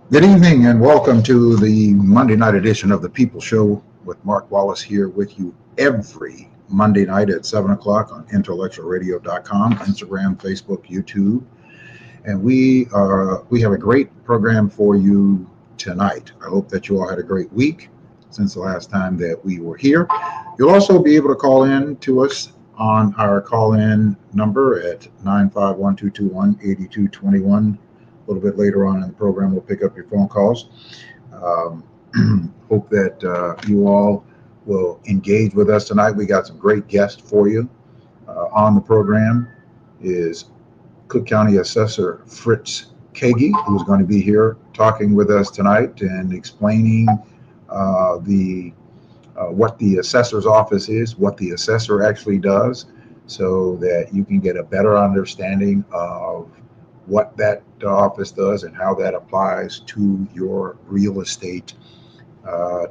Good evening and welcome to the Monday night edition of the People Show with Mark Wallace here with you every Monday night at 7 o'clock on intellectualradio.com, Instagram, Facebook, YouTube. And we have a great program for you tonight. I hope that you all had a great week since the last time that we were here. You'll also be able to call in to us on our call-in number at 951-221-8221. A little bit later on in the program, we'll pick up your phone calls. Um, Hope that you all will engage with us tonight. We got some great guests for you. On the program is Cook County Assessor Fritz Kaegi, who's going to be here talking with us tonight and explaining the what the assessor's office is, what the assessor actually does, so that you can get a better understanding of what that office does and how that applies to your real estate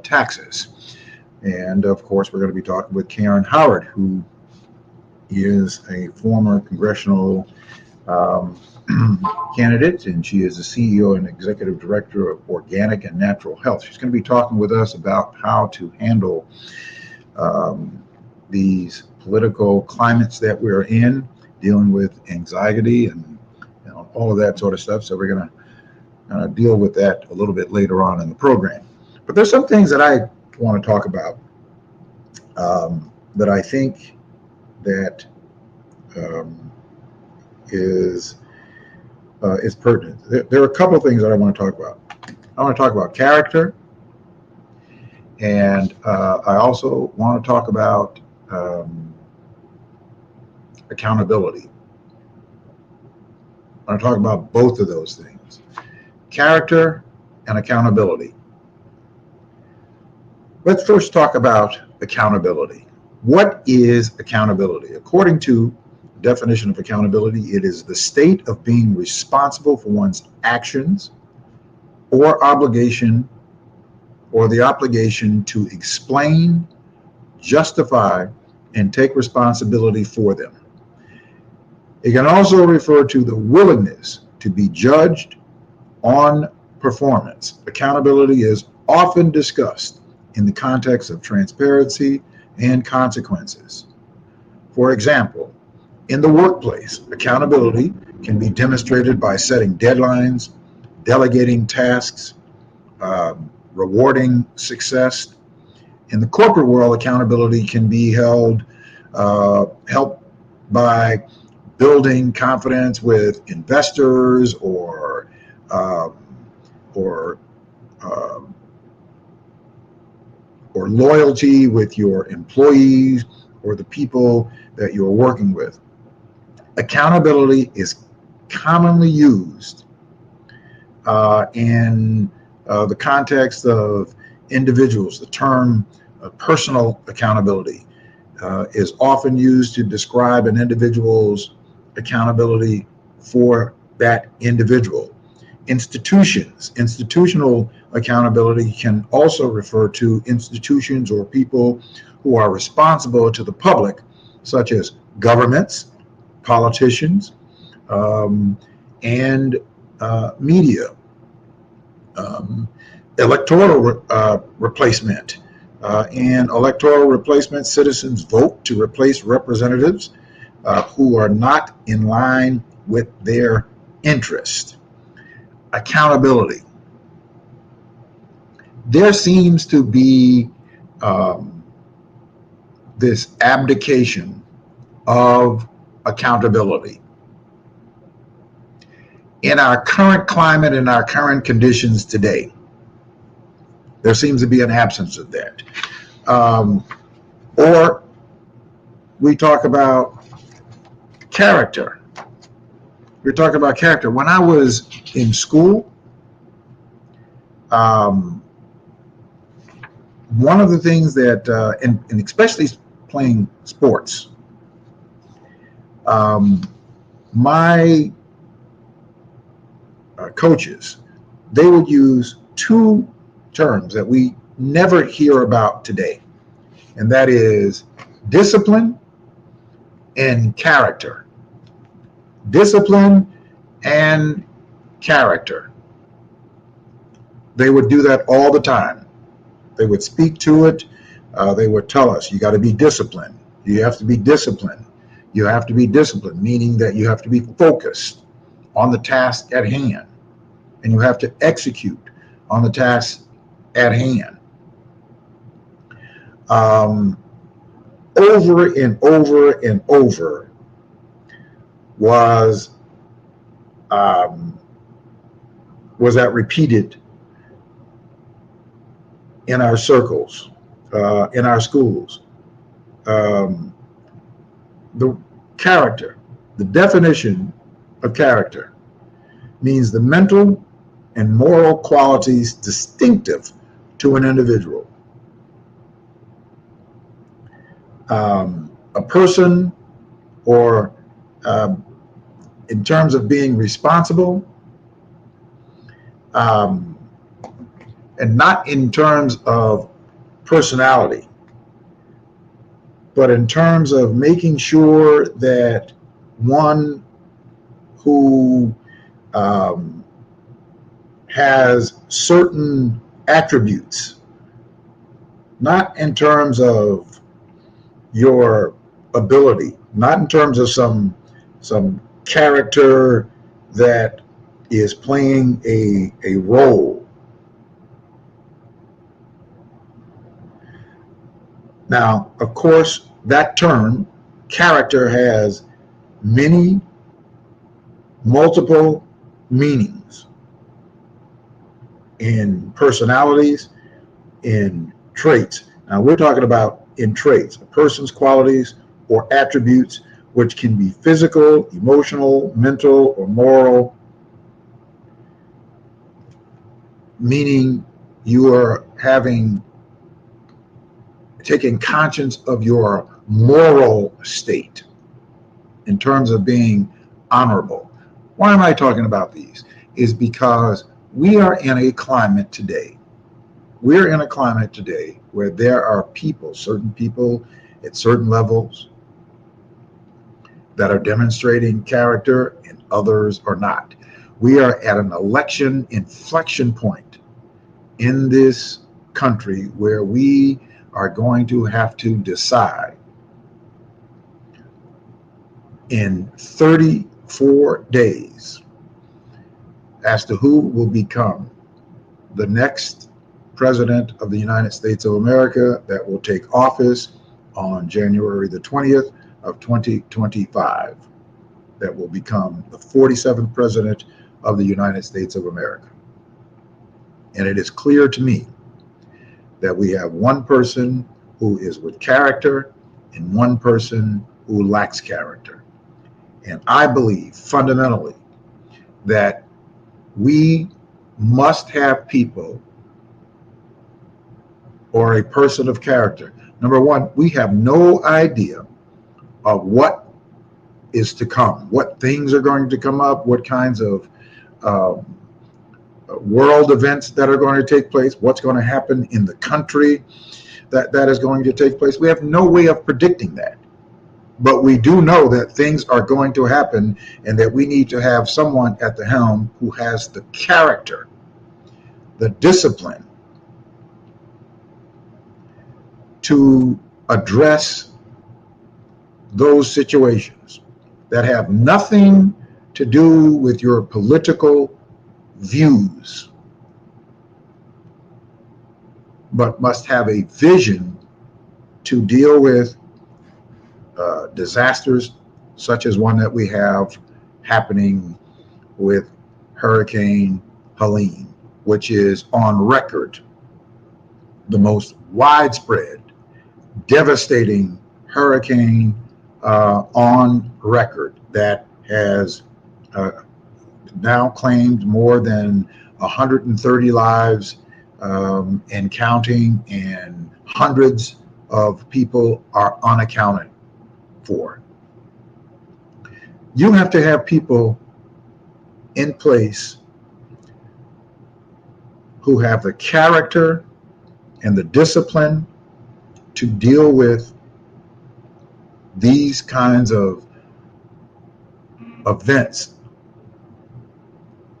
taxes. And of course, we're going to be talking with Karin Howard, who is a former congressional um, candidate, and she is the CEO and Executive Director of Organic and Natural Health. She's going to be talking with us about how to handle um, these political climates that we're in, dealing with anxiety and all of that sort of stuff. So we're going to deal with that a little bit later on in the program. But there's some things that I want to talk about that I think that um, is pertinent. There are a couple of things that I want to talk about. I want to talk about character, and I also want to talk about accountability. I want to talk about both of those things, character and accountability. Let's first talk about accountability. What is accountability? According to the definition of accountability, it is the state of being responsible for one's actions or obligation, or the obligation to explain, justify, and take responsibility for them. It can also refer to the willingness to be judged on performance. Accountability is often discussed in the context of transparency and consequences. For example, in the workplace, accountability can be demonstrated by setting deadlines, delegating tasks, rewarding success. In the corporate world, accountability can be helped by building confidence with investors um, or um, or loyalty with your employees or the people that you're working with. Accountability is commonly used in the context of individuals. The term personal accountability is often used to describe an individual's accountability for that individual. Institutional accountability can also refer to institutions or people who are responsible to the public, such as governments, politicians, and media. Um, Electoral replacement. In electoral replacement, citizens vote to replace representatives who are not in line with their interest. Accountability. There seems to be um, this abdication of accountability. In our current climate, in our current conditions today, there seems to be an absence of that. Or we talk about character. We're talking about character. When I was in school, one of the things that, and especially playing sports, my coaches, they would use two terms that we never hear about today, and that is discipline and character. Discipline and character. They would do that all the time. They would speak to it. They would tell us, you got to be disciplined. You have to be disciplined. You have to be disciplined, meaning that you have to be focused on the task at hand, and you have to execute on the task at hand. Over and over and over was that repeated in our circles, in our schools. The character, the definition of character, means the mental and moral qualities distinctive to an individual. A person, or in terms of being responsible, and not in terms of personality, but in terms of making sure that one who has certain attributes, not in terms of your ability, not in terms of some character that is playing a role. Now, of course, that term, character, has many multiple meanings in personalities, in traits. Now, we're talking about in traits, a person's qualities or attributes, which can be physical, emotional, mental, or moral, meaning you are taking conscience of your moral state in terms of being honorable. Why am I talking about these? Is because we are in a climate today. We're in a climate today where there are people, certain people at certain levels, that are demonstrating character and others are not. We are at an election inflection point in this country where we are going to have to decide in 34 days as to who will become the next president of the United States of America that will take office on January the 20th of 2025, that will become the 47th president of the United States of America. And it is clear to me that we have one person who is with character and one person who lacks character. And I believe fundamentally that we must have people or a person of character. Number one, we have no idea of what is to come, what things are going to come up, what kinds of world events that are going to take place, what's going to happen in the country that is going to take place. We have no way of predicting that. But we do know that things are going to happen and that we need to have someone at the helm who has the character, the discipline to address those situations that have nothing to do with your political views, but must have a vision to deal with disasters such as one that we have happening with Hurricane Helene, which is on record the most widespread, devastating hurricane on record that has now claimed more than 130 lives and counting, and hundreds of people are unaccounted for. You have to have people in place who have the character and the discipline to deal with these kinds of events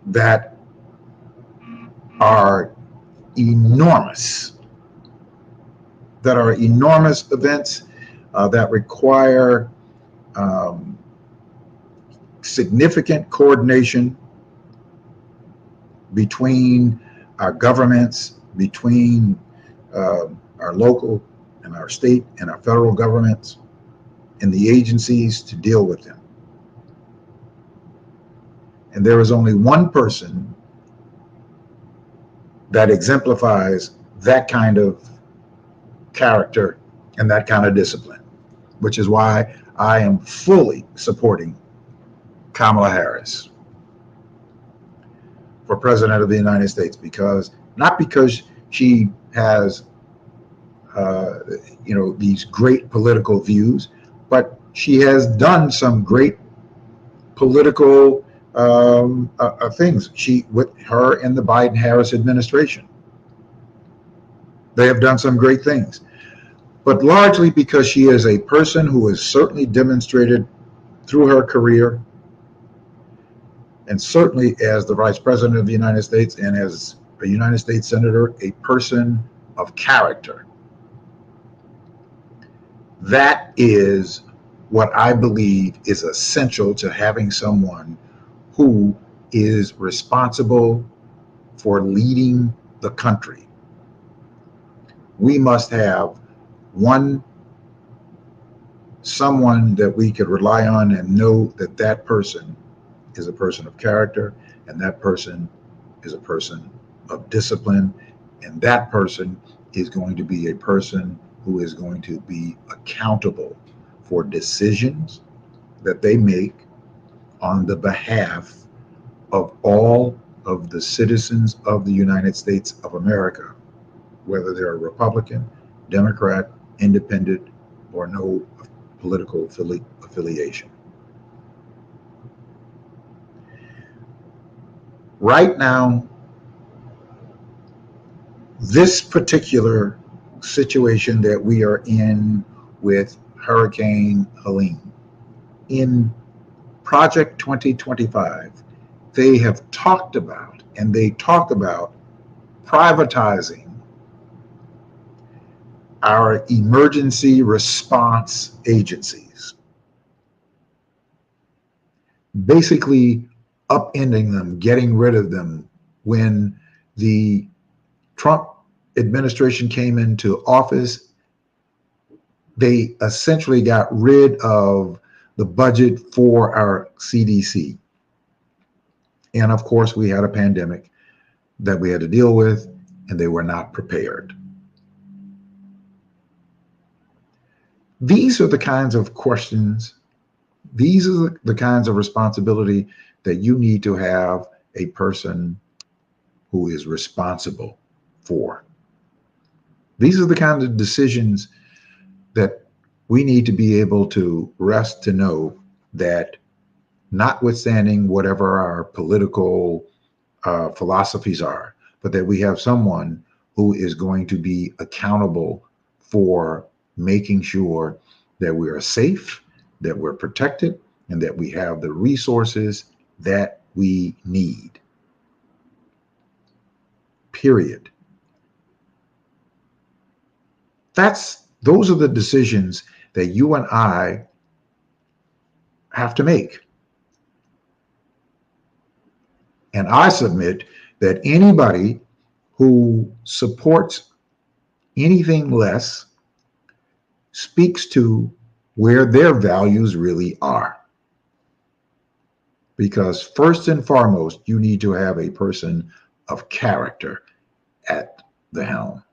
that are enormous, events that require significant coordination between our governments, between our local and our state and our federal governments and the agencies to deal with them. And there is only one person that exemplifies that kind of character and that kind of discipline, which is why I am fully supporting Kamala Harris for President of the United States, not because she has these great political views, but she has done some great political things. With her and the Biden-Harris administration, they have done some great things, but largely because she is a person who has certainly demonstrated through her career, and certainly as the Vice President of the United States and as a United States Senator, a person of character. That is what I believe is essential to having someone who is responsible for leading the country. We must have someone that we could rely on and know that that person is a person of character, and that person is a person of discipline, and that person is going to be a person who is going to be accountable for decisions that they make on the behalf of all of the citizens of the United States of America, whether they're a Republican, Democrat, Independent, or no political affiliation. Right now, this particular situation that we are in with Hurricane Helene, in Project 2025, they have talked about, and they talk about privatizing our emergency response agencies, basically upending them, getting rid of them. When the Trump administration came into office, they essentially got rid of the budget for our CDC. And of course, we had a pandemic that we had to deal with, and they were not prepared. These are the kinds of questions, these are the kinds of responsibility that you need to have a person who is responsible for. These are the kinds of decisions that we need to be able to rest to know that, notwithstanding whatever our political philosophies are, but that we have someone who is going to be accountable for making sure that we are safe, that we're protected, and that we have the resources that we need. Period. Those are the decisions that you and I have to make. And I submit that anybody who supports anything less speaks to where their values really are. Because first and foremost, you need to have a person of character at the helm,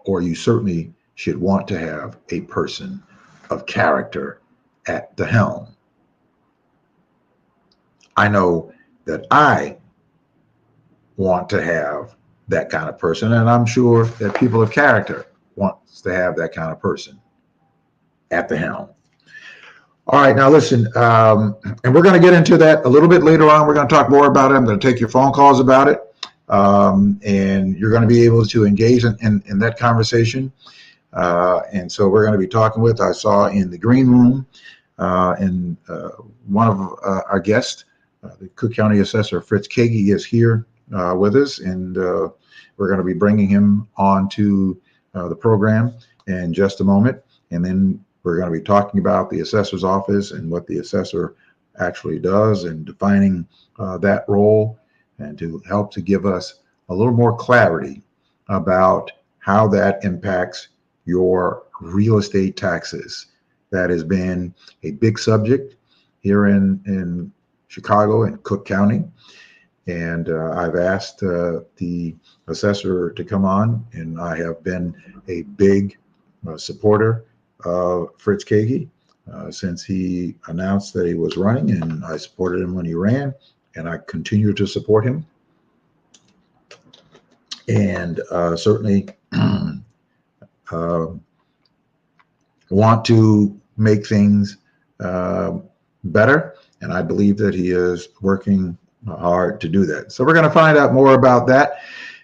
or you certainly should want to have a person of character at the helm. I know that I want to have that kind of person, and I'm sure that people of character wants to have that kind of person at the helm. All right, now listen, and we're going to get into that a little bit later on. We're going to talk more about it. I'm going to take your phone calls about it, and you're going to be able to engage in that conversation. And so we're going to be talking with, I saw in the green room, and one of our guests, the Cook County Assessor Fritz Kaegi, is here with us, and we're going to be bringing him onto the program in just a moment. And then we're going to be talking about the assessor's office and what the assessor actually does, and defining that role, and to help to give us a little more clarity about how that impacts your real estate taxes. That has been a big subject here in Chicago and Cook County. And I've asked the assessor to come on, and I have been a big supporter of Fritz Kaegi since he announced that he was running, and I supported him when he ran, and I continue to support him. And certainly want to make things better, and I believe that he is working hard to do that. So we're going to find out more about that,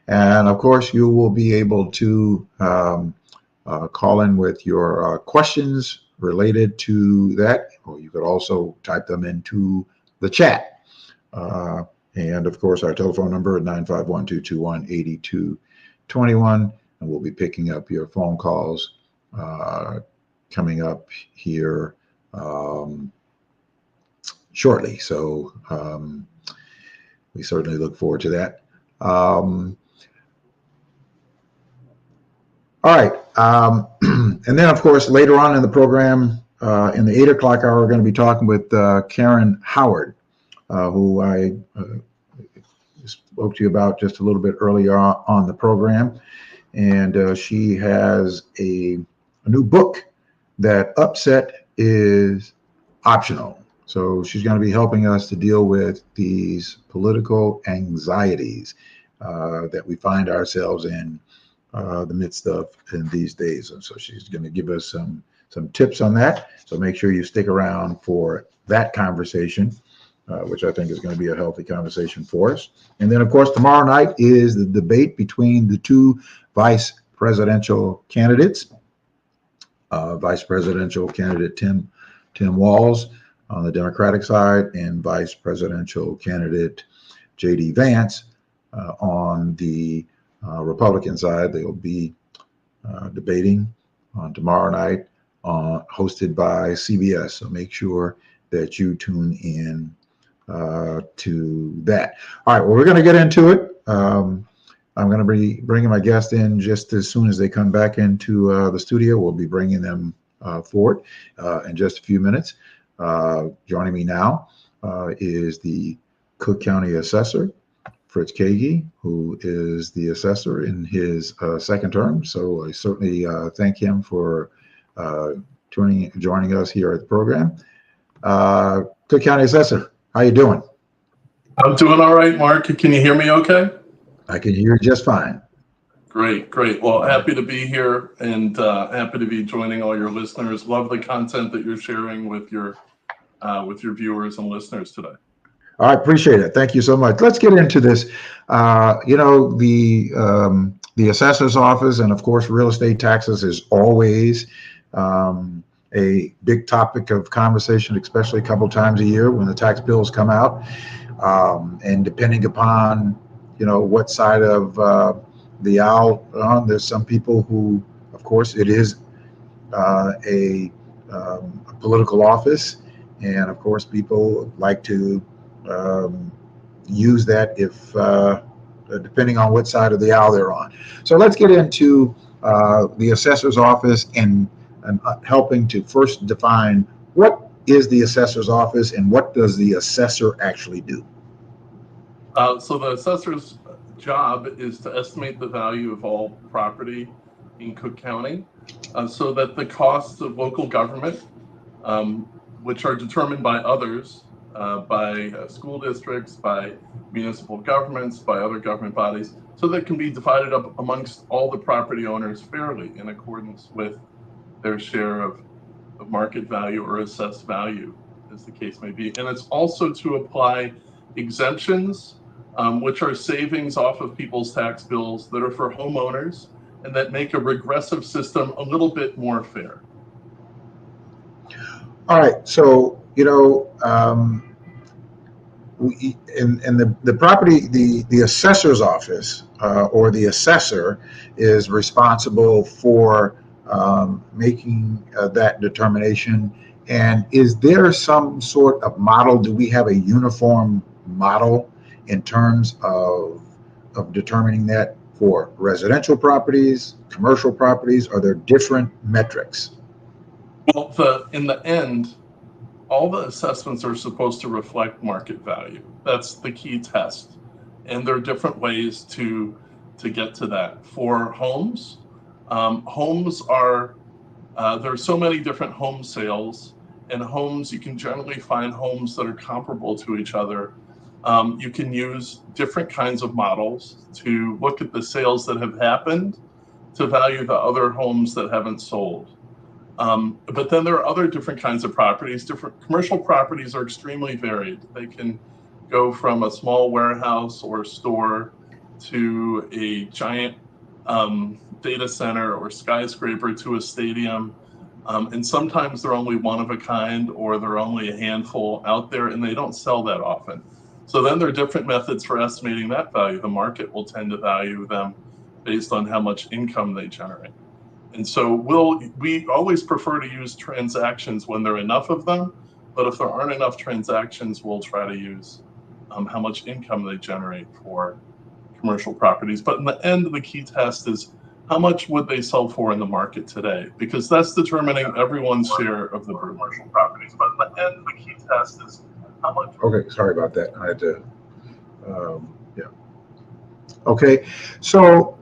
and of course you will be able to call in with your questions related to that, or you could also type them into the chat. And of course our telephone number is 951-221-8221, and we'll be picking up your phone calls coming up here shortly. So we certainly look forward to that. All right. And then, of course, later on in the program, in the 8 o'clock hour, we're going to be talking with Karin Howard, who I spoke to you about just a little bit earlier on the program. And she has a new book that upset is optional. So she's going to be helping us to deal with these political anxieties that we find ourselves in the midst of in these days. And so she's going to give us some tips on that. So make sure you stick around for that conversation, which I think is going to be a healthy conversation for us. And then, of course, tomorrow night is the debate between the two vice presidential candidates. Vice presidential candidate Tim Walz on the Democratic side, and Vice Presidential candidate J.D. Vance on the Republican side. They'll be debating on tomorrow night, hosted by CBS. So make sure that you tune in to that. All right, well, we're going to get into it. I'm going to be bringing my guest in just as soon as they come back into the studio. We'll be bringing them forward in just a few minutes. Joining me now is the Cook County Assessor, Fritz Kaegi, who is the assessor in his second term. So I certainly thank him for joining us here at the program. Cook County Assessor, how you doing? I'm doing all right, Mark. Can you hear me okay? I can hear you just fine. Great. Well, happy to be here, and happy to be joining all your listeners. Love the content that you're sharing with your viewers and listeners today. All right, appreciate it. Thank you so much. Let's get into this. The assessor's office, and of course, real estate taxes is always a big topic of conversation, especially a couple times a year when the tax bills come out. And depending upon what side of the aisle on, there's some people who, of course, it is a political office, and of course, people like to use that if depending on what side of the aisle they're on. So let's get into the assessor's office and helping to first define what is the assessor's office and what does the assessor actually do. So the assessor's job is to estimate the value of all property in Cook County so that the costs of local government, which are determined by others, by school districts, by municipal governments, by other government bodies, so that can be divided up amongst all the property owners fairly in accordance with their share of market value or assessed value, as the case may be. And it's also to apply exemptions, which are savings off of people's tax bills that are for homeowners and that make a regressive system a little bit more fair. All right, so the property, the assessor's office or the assessor is responsible for making that determination. And is there some sort of model? Do we have a uniform model in terms of determining that for residential properties, commercial properties? Are there different metrics? Well, in the end, all the assessments are supposed to reflect market value. That's the key test. And there are different ways to get to that. For homes, homes are, there are so many different home sales, and homes, you can generally find homes that are comparable to each other. You can use different kinds of models to look at the sales that have happened to value the other homes that haven't sold. But then there are other different kinds of properties. Different commercial properties are extremely varied. They can go from a small warehouse or store to a giant data center or skyscraper to a stadium. And sometimes they're only one of a kind, or they're only a handful out there, and they don't sell that often. So then there are different methods for estimating that value. The market will tend to value them based on how much income they generate. And so we always prefer to use transactions when there are enough of them, but if there aren't enough transactions, we'll try to use how much income they generate for commercial properties. But in the end, the key test is how much would they sell for in the market today? Because that's determining everyone's share of the commercial properties. But in the end, the key test is how much. Okay, sorry about that. I had to, yeah. Okay, so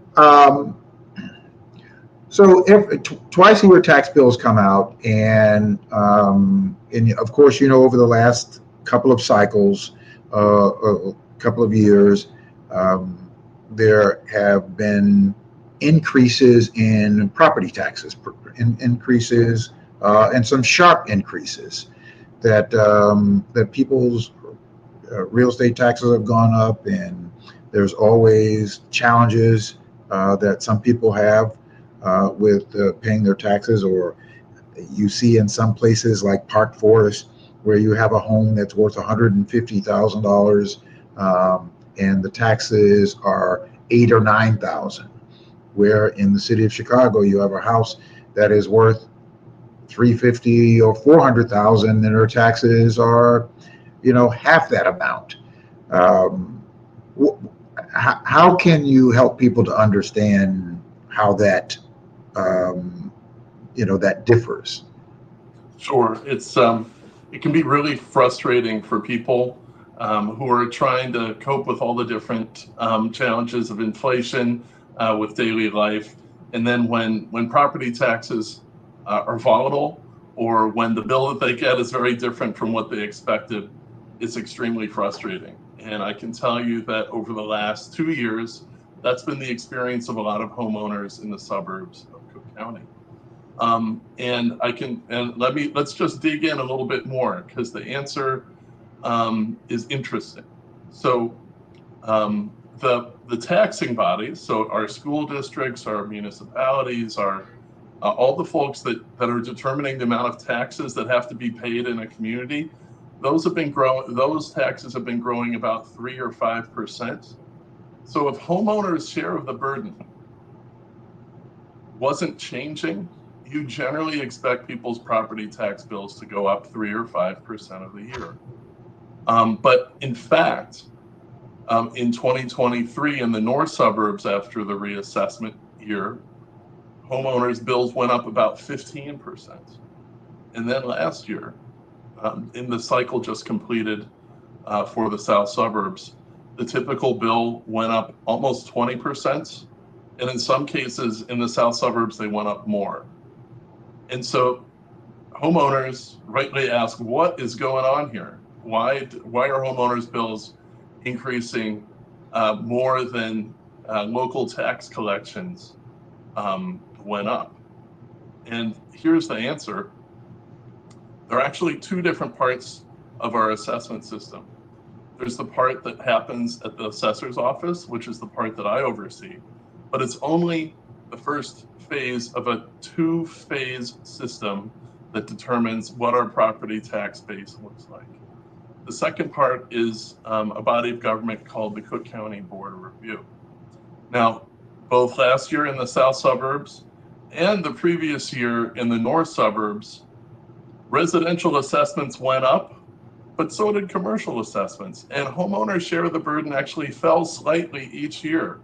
twice a year tax bills come out, and of course, over the last couple of cycles, a couple of years, there have been increases in property taxes, increases, and some sharp increases that people's real estate taxes have gone up, and there's always challenges that some people have with paying their taxes. Or you see in some places like Park Forest, where you have a home that's worth $150,000 and the taxes are $8,000 or $9,000. Where in the city of Chicago, you have a house that is worth $350,000 or $400,000, and their taxes are, half that amount. How can you help people to understand how that, that differs? Sure, it can be really frustrating for people who are trying to cope with all the different challenges of inflation with daily life. And then when property taxes are volatile, or when the bill that they get is very different from what they expected, it's extremely frustrating. And I can tell you that over the last 2 years, that's been the experience of a lot of homeowners in the suburbs of Cook County. Let's just dig in a little bit more, because the answer is interesting. So the taxing bodies, so our school districts, our municipalities, all the folks that are determining the amount of taxes that have to be paid in a community, those taxes have been growing about 3 or 5%. So if homeowners' share of the burden wasn't changing, you generally expect people's property tax bills to go up 3 or 5% of the year. But in fact, in 2023, in the north suburbs, after the reassessment year, homeowners' bills went up about 15%. And then last year, in the cycle just completed for the south suburbs, the typical bill went up almost 20%. And in some cases in the south suburbs, they went up more. And so homeowners rightly ask, what is going on here? Why are homeowners' bills increasing more than local tax collections went up? And here's the answer. There are actually two different parts of our assessment system. There's the part that happens at the assessor's office, which is the part that I oversee, but it's only the first phase of a 2-phase system that determines what our property tax base looks like. The second part is a body of government called the Cook County Board of Review. Now, both last year in the south suburbs and the previous year in the north suburbs, residential assessments went up, but so did commercial assessments. And homeowners' share of the burden actually fell slightly each year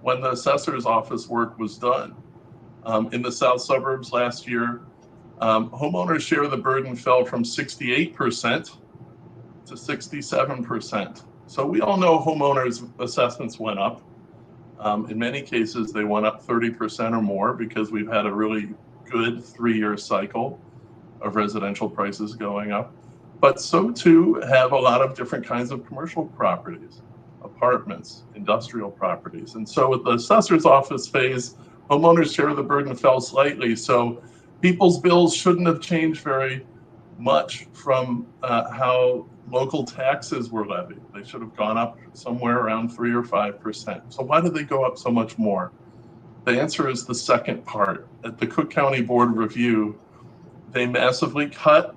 when the assessor's office work was done. In the south suburbs last year, homeowners' share of the burden fell from 68% to 67%. So we all know homeowners' assessments went up. In many cases, they went up 30% or more because we've had a really good 3-year cycle of residential prices going up. But so too have a lot of different kinds of commercial properties, apartments, industrial properties. And so with the assessor's office phase, homeowners' share of the burden fell slightly. So people's bills shouldn't have changed very much from how local taxes were levied. They should have gone up somewhere around 3 or 5%. So why did they go up so much more? The answer is the second part. At the Cook County Board of Review, they massively cut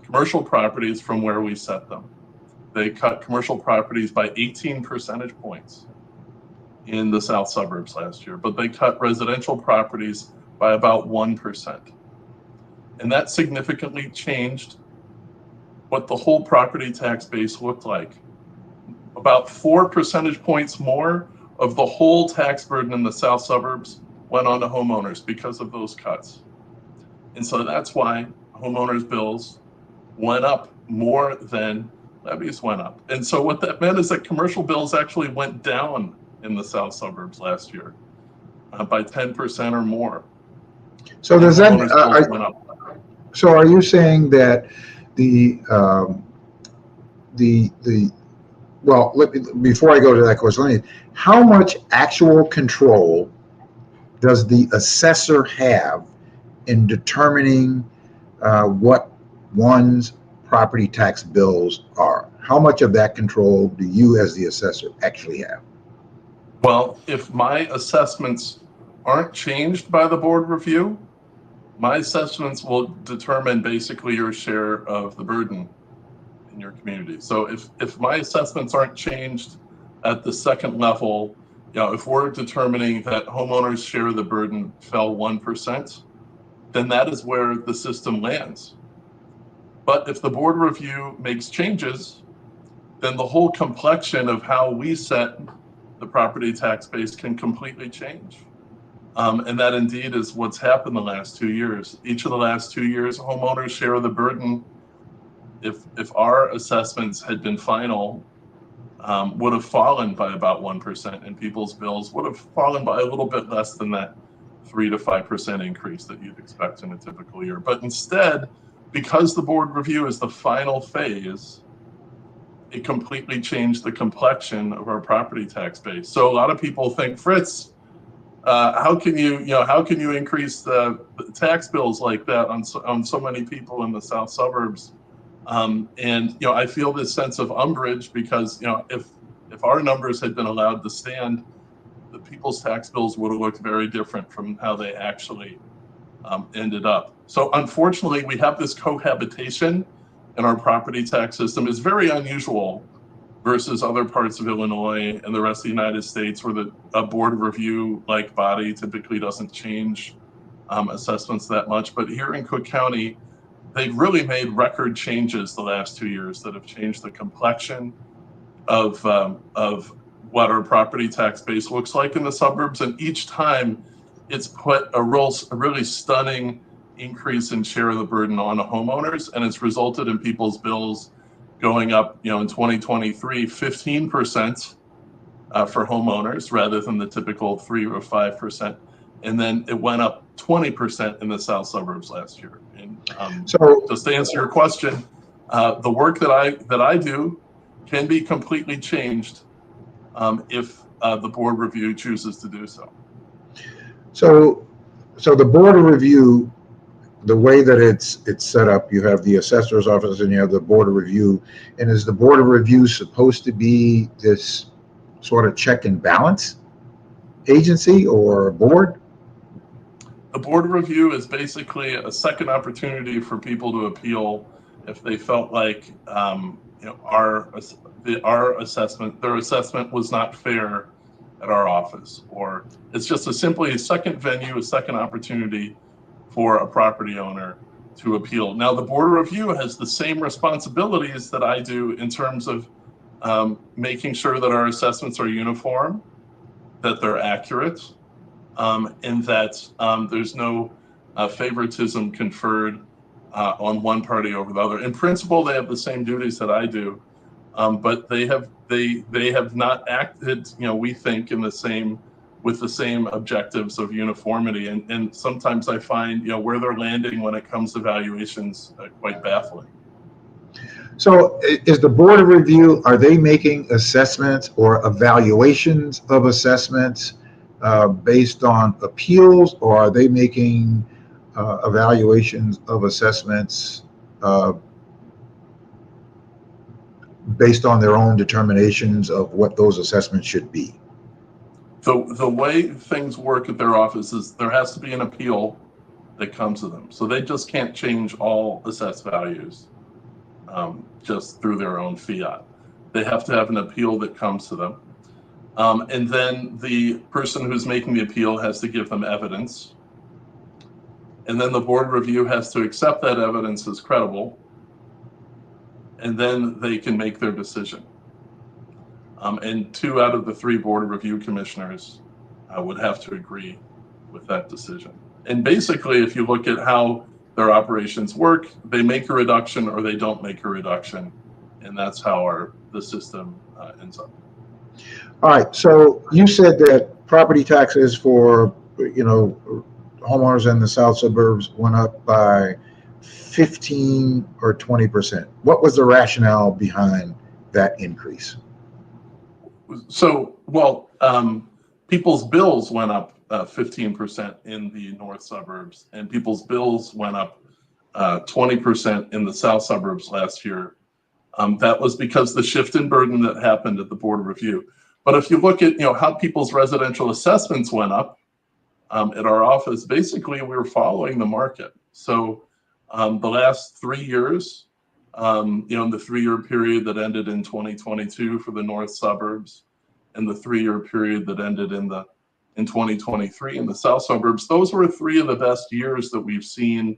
commercial properties from where we set them. They cut commercial properties by 18 percentage points in the south suburbs last year, but they cut residential properties by about 1%. And that significantly changed what the whole property tax base looked like. About 4 percentage points more of the whole tax burden in the south suburbs went on to homeowners because of those cuts. And so that's why homeowners' bills went up more than levies went up. And so what that meant is that commercial bills actually went down in the south suburbs last year by 10% or more. So does that, so are you saying that well, before I go to that question, how much actual control does the assessor have in determining what one's property tax bills are? How much of that control do you as the assessor actually have? Well, if my assessments aren't changed by the board review, my assessments will determine basically your share of the burden in your community. So if my assessments aren't changed at the second level, if we're determining that homeowners' share of the burden fell 1%, then that is where the system lands. But if the board review makes changes, then the whole complexion of how we set the property tax base can completely change. And that indeed is what's happened the last 2 years. Each of the last 2 years, homeowners' share of the burden, if our assessments had been final, would have fallen by about 1%, and people's bills would have fallen by a little bit less than that 3 to 5% increase that you'd expect in a typical year. But instead, because the board review is the final phase, it completely changed the complexion of our property tax base. So a lot of people think, Fritz, how can you increase the tax bills like that on so many people in the south suburbs? And I feel this sense of umbrage because if our numbers had been allowed to stand, the people's tax bills would have looked very different from how they actually ended up. So unfortunately, we have this cohabitation in our property tax system. It's very unusual versus other parts of Illinois and the rest of the United States, where a board review like body typically doesn't change assessments that much. But here in Cook County, they've really made record changes the last 2 years that have changed the complexion of what our property tax base looks like in the suburbs. And each time it's put a really stunning increase in share of the burden on the homeowners, and it's resulted in people's bills going up, in 2023, 15% for homeowners rather than the typical 3 or 5%. And then it went up 20% in the south suburbs last year. And so just to answer your question, the work that I do can be completely changed if the board review chooses to do so. So the board of review, the way that it's set up, you have the assessor's office and you have the board of review. And is the board of review supposed to be this sort of check and balance agency or board? The board of review is basically a second opportunity for people to appeal if they felt like our assessment, their assessment was not fair at our office, or it's just simply a second venue, a second opportunity for a property owner to appeal. Now, the Board of Review has the same responsibilities that I do in terms of making sure that our assessments are uniform, that they're accurate, and that there's no favoritism conferred on one party over the other. In principle, they have the same duties that I do, but they have not acted, we think, with the same objectives of uniformity. And sometimes I find, where they're landing when it comes to valuations quite baffling. So is the Board of Review, are they making assessments or evaluations of assessments based on appeals, or are they making evaluations of assessments based on their own determinations of what those assessments should be? The way things work at their office is there has to be an appeal that comes to them. So they just can't change all assessed values just through their own fiat. They have to have an appeal that comes to them. And then the person who's making the appeal has to give them evidence. And then the Board of Review has to accept that evidence as credible. And then they can make their decision. And 2 out of the 3 Board of Review commissioners would have to agree with that decision. And basically, if you look at how their operations work, they make a reduction or they don't make a reduction. And that's how the system ends up. All right. So you said that property taxes for, homeowners in the south suburbs went up by 15 or 20%. What was the rationale behind that increase? So, people's bills went up 15% in the north suburbs, and people's bills went up 20% in the south suburbs last year. That was because the shift in burden that happened at the Board of Review. But if you look at how people's residential assessments went up at our office, basically we were following the market. So the last 3 years, in the 3-year period that ended in 2022 for the north suburbs, and the 3-year period that ended in 2023 in the south suburbs, those were 3 of the best years that we've seen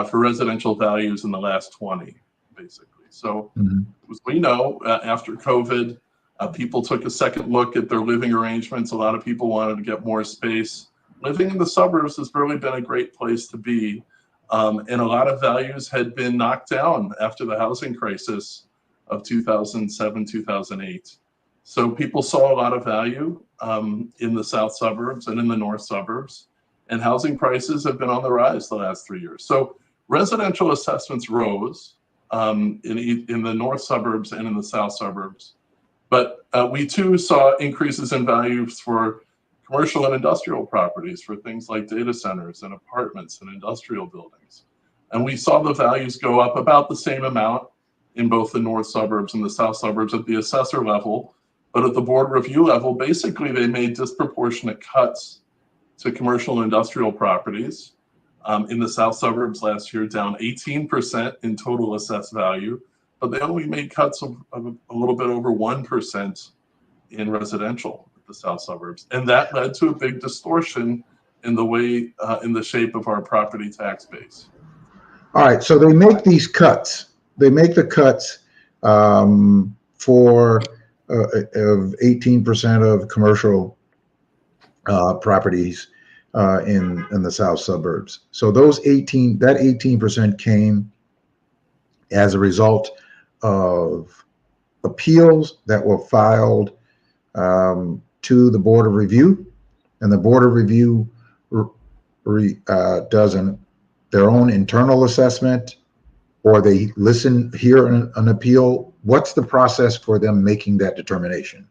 for residential values in the last 20, basically. So as we know, after COVID, people took a second look at their living arrangements. A lot of people wanted to get more space. Living in the suburbs has really been a great place to be. And a lot of values had been knocked down after the housing crisis of 2007, 2008. So people saw a lot of value in the south suburbs and in the north suburbs, and housing prices have been on the rise the last 3 years. So residential assessments rose in the north suburbs and in the south suburbs. But we too saw increases in values for commercial and industrial properties, for things like data centers and apartments and industrial buildings. And we saw the values go up about the same amount in both the north suburbs and the south suburbs at the assessor level. But at the Board of Review level, basically they made disproportionate cuts to commercial and industrial properties. In the south suburbs last year, down 18% in total assessed value, but they only made cuts of a little bit over 1% in residential at the south suburbs. And that led to a big distortion in the way, in the shape of our property tax base. All right, so they make these cuts. They make the cuts for of 18% of commercial properties in the south suburbs. So that 18% came as a result of appeals that were filed to the Board of Review, and the Board of Review does their own internal assessment, or they hear an appeal. What's the process for them making that determination?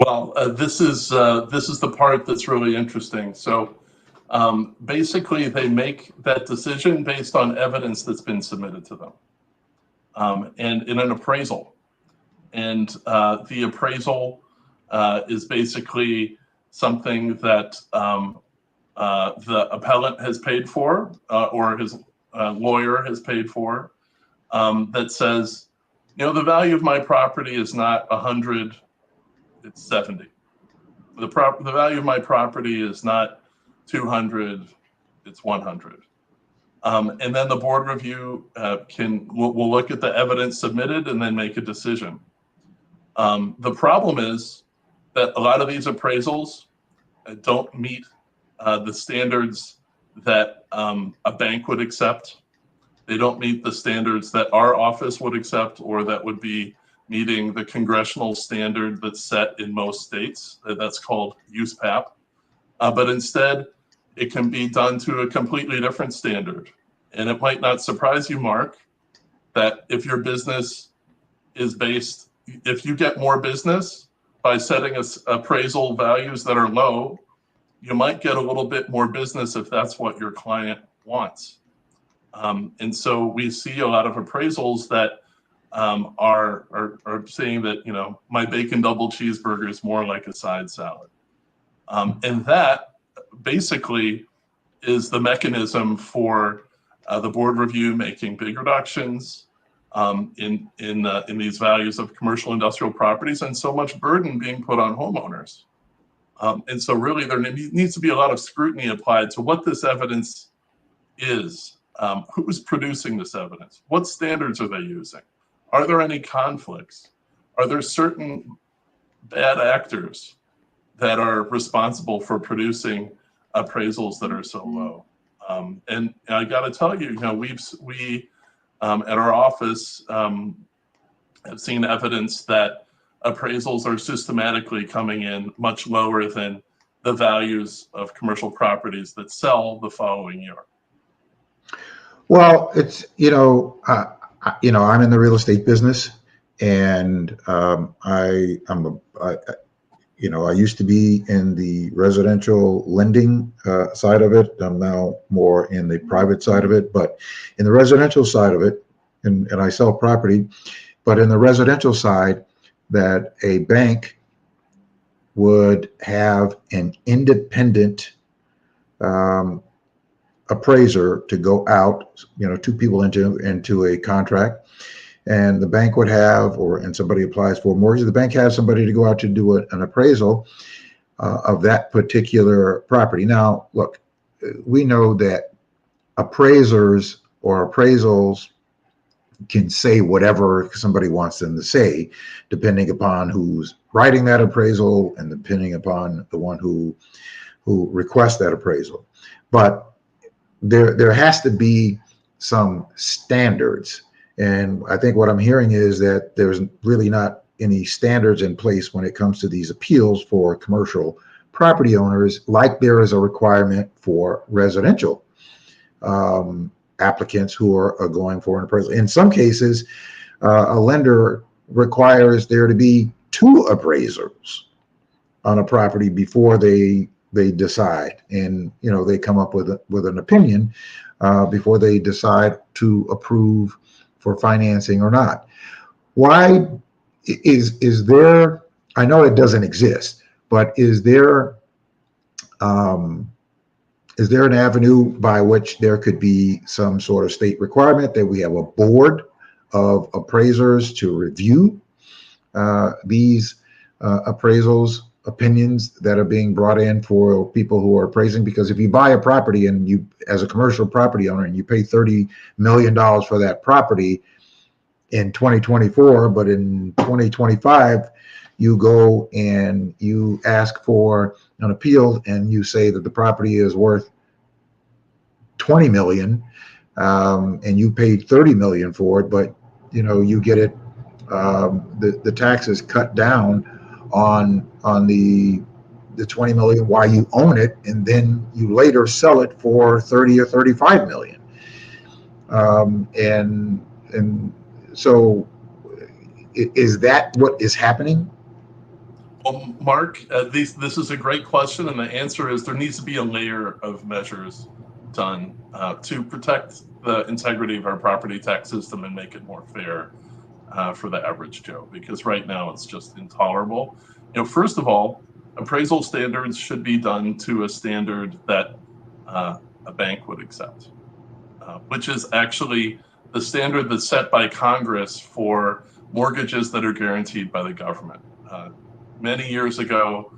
Well, this is the part that's really interesting. So basically, they make that decision based on evidence that's been submitted to them, and in an appraisal. And the appraisal is basically something that the appellant has paid for, or his lawyer has paid for, that says, The value of my property is not 100, it's 70. The value of my property is not 200, it's 100. And then the board review will look at the evidence submitted and then make a decision. The problem is that a lot of these appraisals don't meet the standards that a bank would accept. They don't meet the standards that our office would accept, or that would be meeting the congressional standard that's set in most states. That's called USPAP. But instead, it can be done to a completely different standard. And it might not surprise you, Mark, that if your business is based, if you get more business by setting appraisal values that are low, you might get a little bit more business if that's what your client wants. And so we see a lot of appraisals that are saying that, my bacon double cheeseburger is more like a side salad. And that basically is the mechanism for the board review making big reductions in these values of commercial industrial properties, and so much burden being put on homeowners. And so really there needs to be a lot of scrutiny applied to what this evidence is. Who's producing this evidence? What standards are they using? Are there any conflicts? Are there certain bad actors that are responsible for producing appraisals that are so low? And I got to tell you, we at our office have seen evidence that appraisals are systematically coming in much lower than the values of commercial properties that sell the following year. Well, it's, I'm in the real estate business, and I used to be in the residential lending side of it. I'm now more in the private side of it, but in the residential side of it, and I sell property, but in the residential side, that a bank would have an independent appraiser to go out, two people into a contract, and the bank would have, and somebody applies for a mortgage, the bank has somebody to go out to do an appraisal of that particular property. Now, look, we know that appraisers or appraisals can say whatever somebody wants them to say, depending upon who's writing that appraisal and depending upon the one who requests that appraisal. But there has to be some standards. And I think what I'm hearing is that there's really not any standards in place when it comes to these appeals for commercial property owners, like there is a requirement for residential applicants who are going for an appraisal. In some cases, a lender requires there to be two appraisers on a property before they decide, and they come up with an opinion before they decide to approve for financing or not. Why is there? I know it doesn't exist, but is there an avenue by which there could be some sort of state requirement that we have a board of appraisers to review these appraisals, opinions that are being brought in for people who are appraising? Because if you buy a property and you, as a commercial property owner, and you pay $30 million for that property in 2024, but in 2025, you go and you ask for an appeal and you say that the property is worth 20 million, and you paid 30 million for it, but you get it, the taxes cut down on the 20 million while you own it, and then you later sell it for 30 or 35 million. And so is that what is happening? Well, Mark, this is a great question, and the answer is there needs to be a layer of measures done to protect the integrity of our property tax system and make it more fair for the average Joe, because right now it's just intolerable. First of all, appraisal standards should be done to a standard that a bank would accept, which is actually the standard that's set by Congress for mortgages that are guaranteed by the government. Many years ago,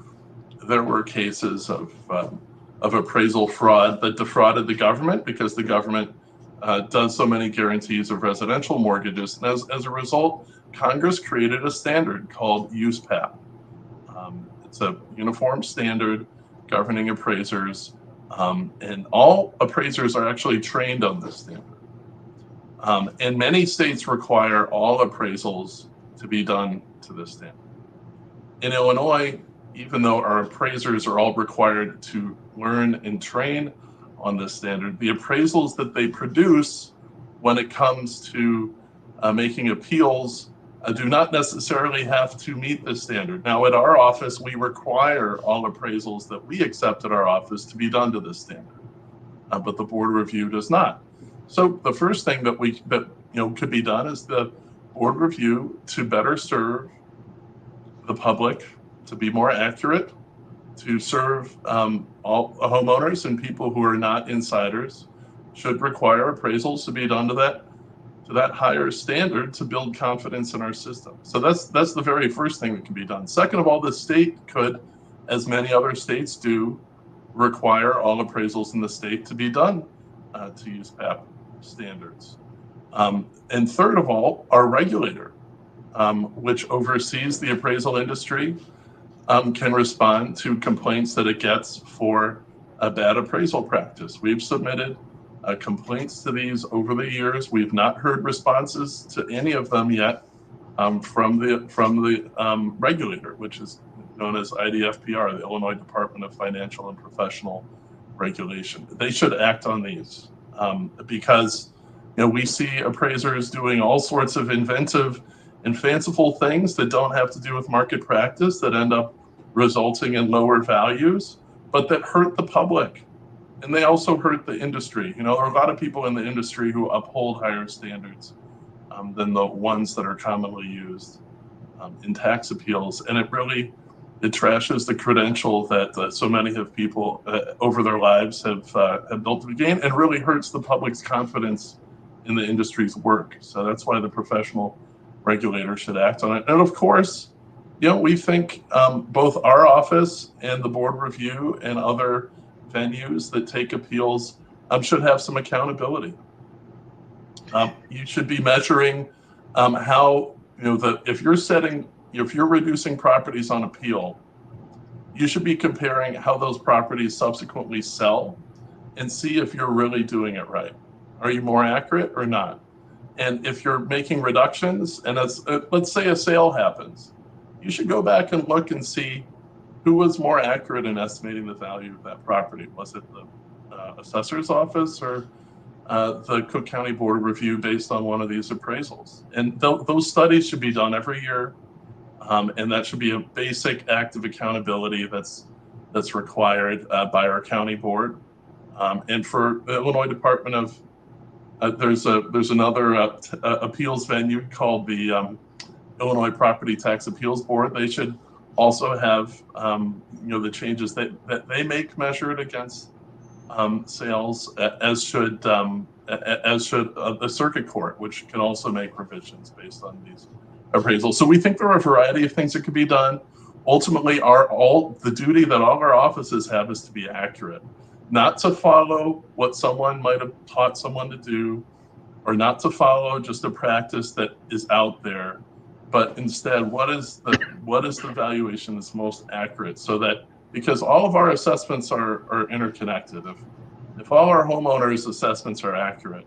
there were cases of appraisal fraud that defrauded the government because the government does so many guarantees of residential mortgages. And as a result, Congress created a standard called USPAP. It's a uniform standard governing appraisers, and all appraisers are actually trained on this standard. And many states require all appraisals to be done to this standard. In Illinois, even though our appraisers are all required to learn and train on this standard, the appraisals that they produce when it comes to making appeals do not necessarily have to meet this standard. Now, at our office, we require all appraisals that we accept at our office to be done to this standard, but the board review does not. So the first thing that could be done is the board review to better serve the public, to be more accurate, to serve all homeowners and people who are not insiders, should require appraisals to be done to that higher standard to build confidence in our system. So that's the very first thing that can be done. Second of all, the state could, as many other states do, require all appraisals in the state to be done to USPAP standards. And third of all, our regulator, which oversees the appraisal industry, can respond to complaints that it gets for a bad appraisal practice. We've submitted complaints to these over the years. We've not heard responses to any of them yet from the regulator, which is known as IDFPR, the Illinois Department of Financial and Professional Regulation. They should act on these because we see appraisers doing all sorts of inventive and fanciful things that don't have to do with market practice, that end up resulting in lower values, but that hurt the public. And they also hurt the industry. There are a lot of people in the industry who uphold higher standards than the ones that are commonly used in tax appeals. And it trashes the credential that so many of people over their lives have built to the game, and really hurts the public's confidence in the industry's work. So that's why the professional regulator should act on it. And of course, we think both our office and the board review and other venues that take appeals should have some accountability. You should be measuring how, if you're reducing properties on appeal, you should be comparing how those properties subsequently sell and see if you're really doing it right. Are you more accurate or not? And if you're making reductions, and let's say a sale happens, you should go back and look and see who was more accurate in estimating the value of that property. Was it the assessor's office or the Cook County Board of Review based on one of these appraisals? And those studies should be done every year, and that should be a basic act of accountability that's required by our county board. And for the Illinois Department of there's another appeals venue called the Illinois Property Tax Appeals Board. They should also have the changes that they make measured against sales, as should the circuit court, which can also make revisions based on these appraisals. So we think there are a variety of things that could be done. Ultimately, the duty that all our offices have is to be accurate. Not to follow what someone might have taught someone to do, or not to follow just a practice that is out there, but instead, what is the valuation that's most accurate? So that, because all of our assessments are interconnected. If all our homeowners' assessments are accurate,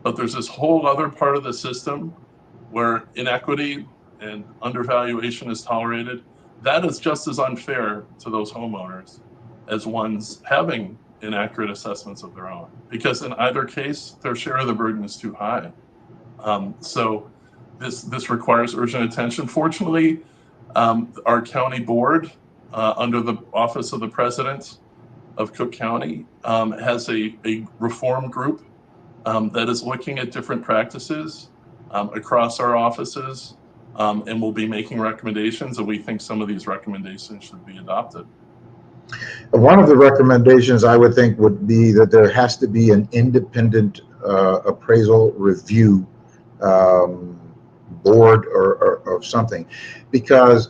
but there's this whole other part of the system where inequity and undervaluation is tolerated, that is just as unfair to those homeowners as ones having inaccurate assessments of their own, because in either case, their share of the burden is too high. So this requires urgent attention. Fortunately, our county board, under the Office of the President of Cook County, has a reform group that is looking at different practices across our offices, and will be making recommendations, and we think some of these recommendations should be adopted. One of the recommendations I would think would be that there has to be an independent appraisal review board or of something, because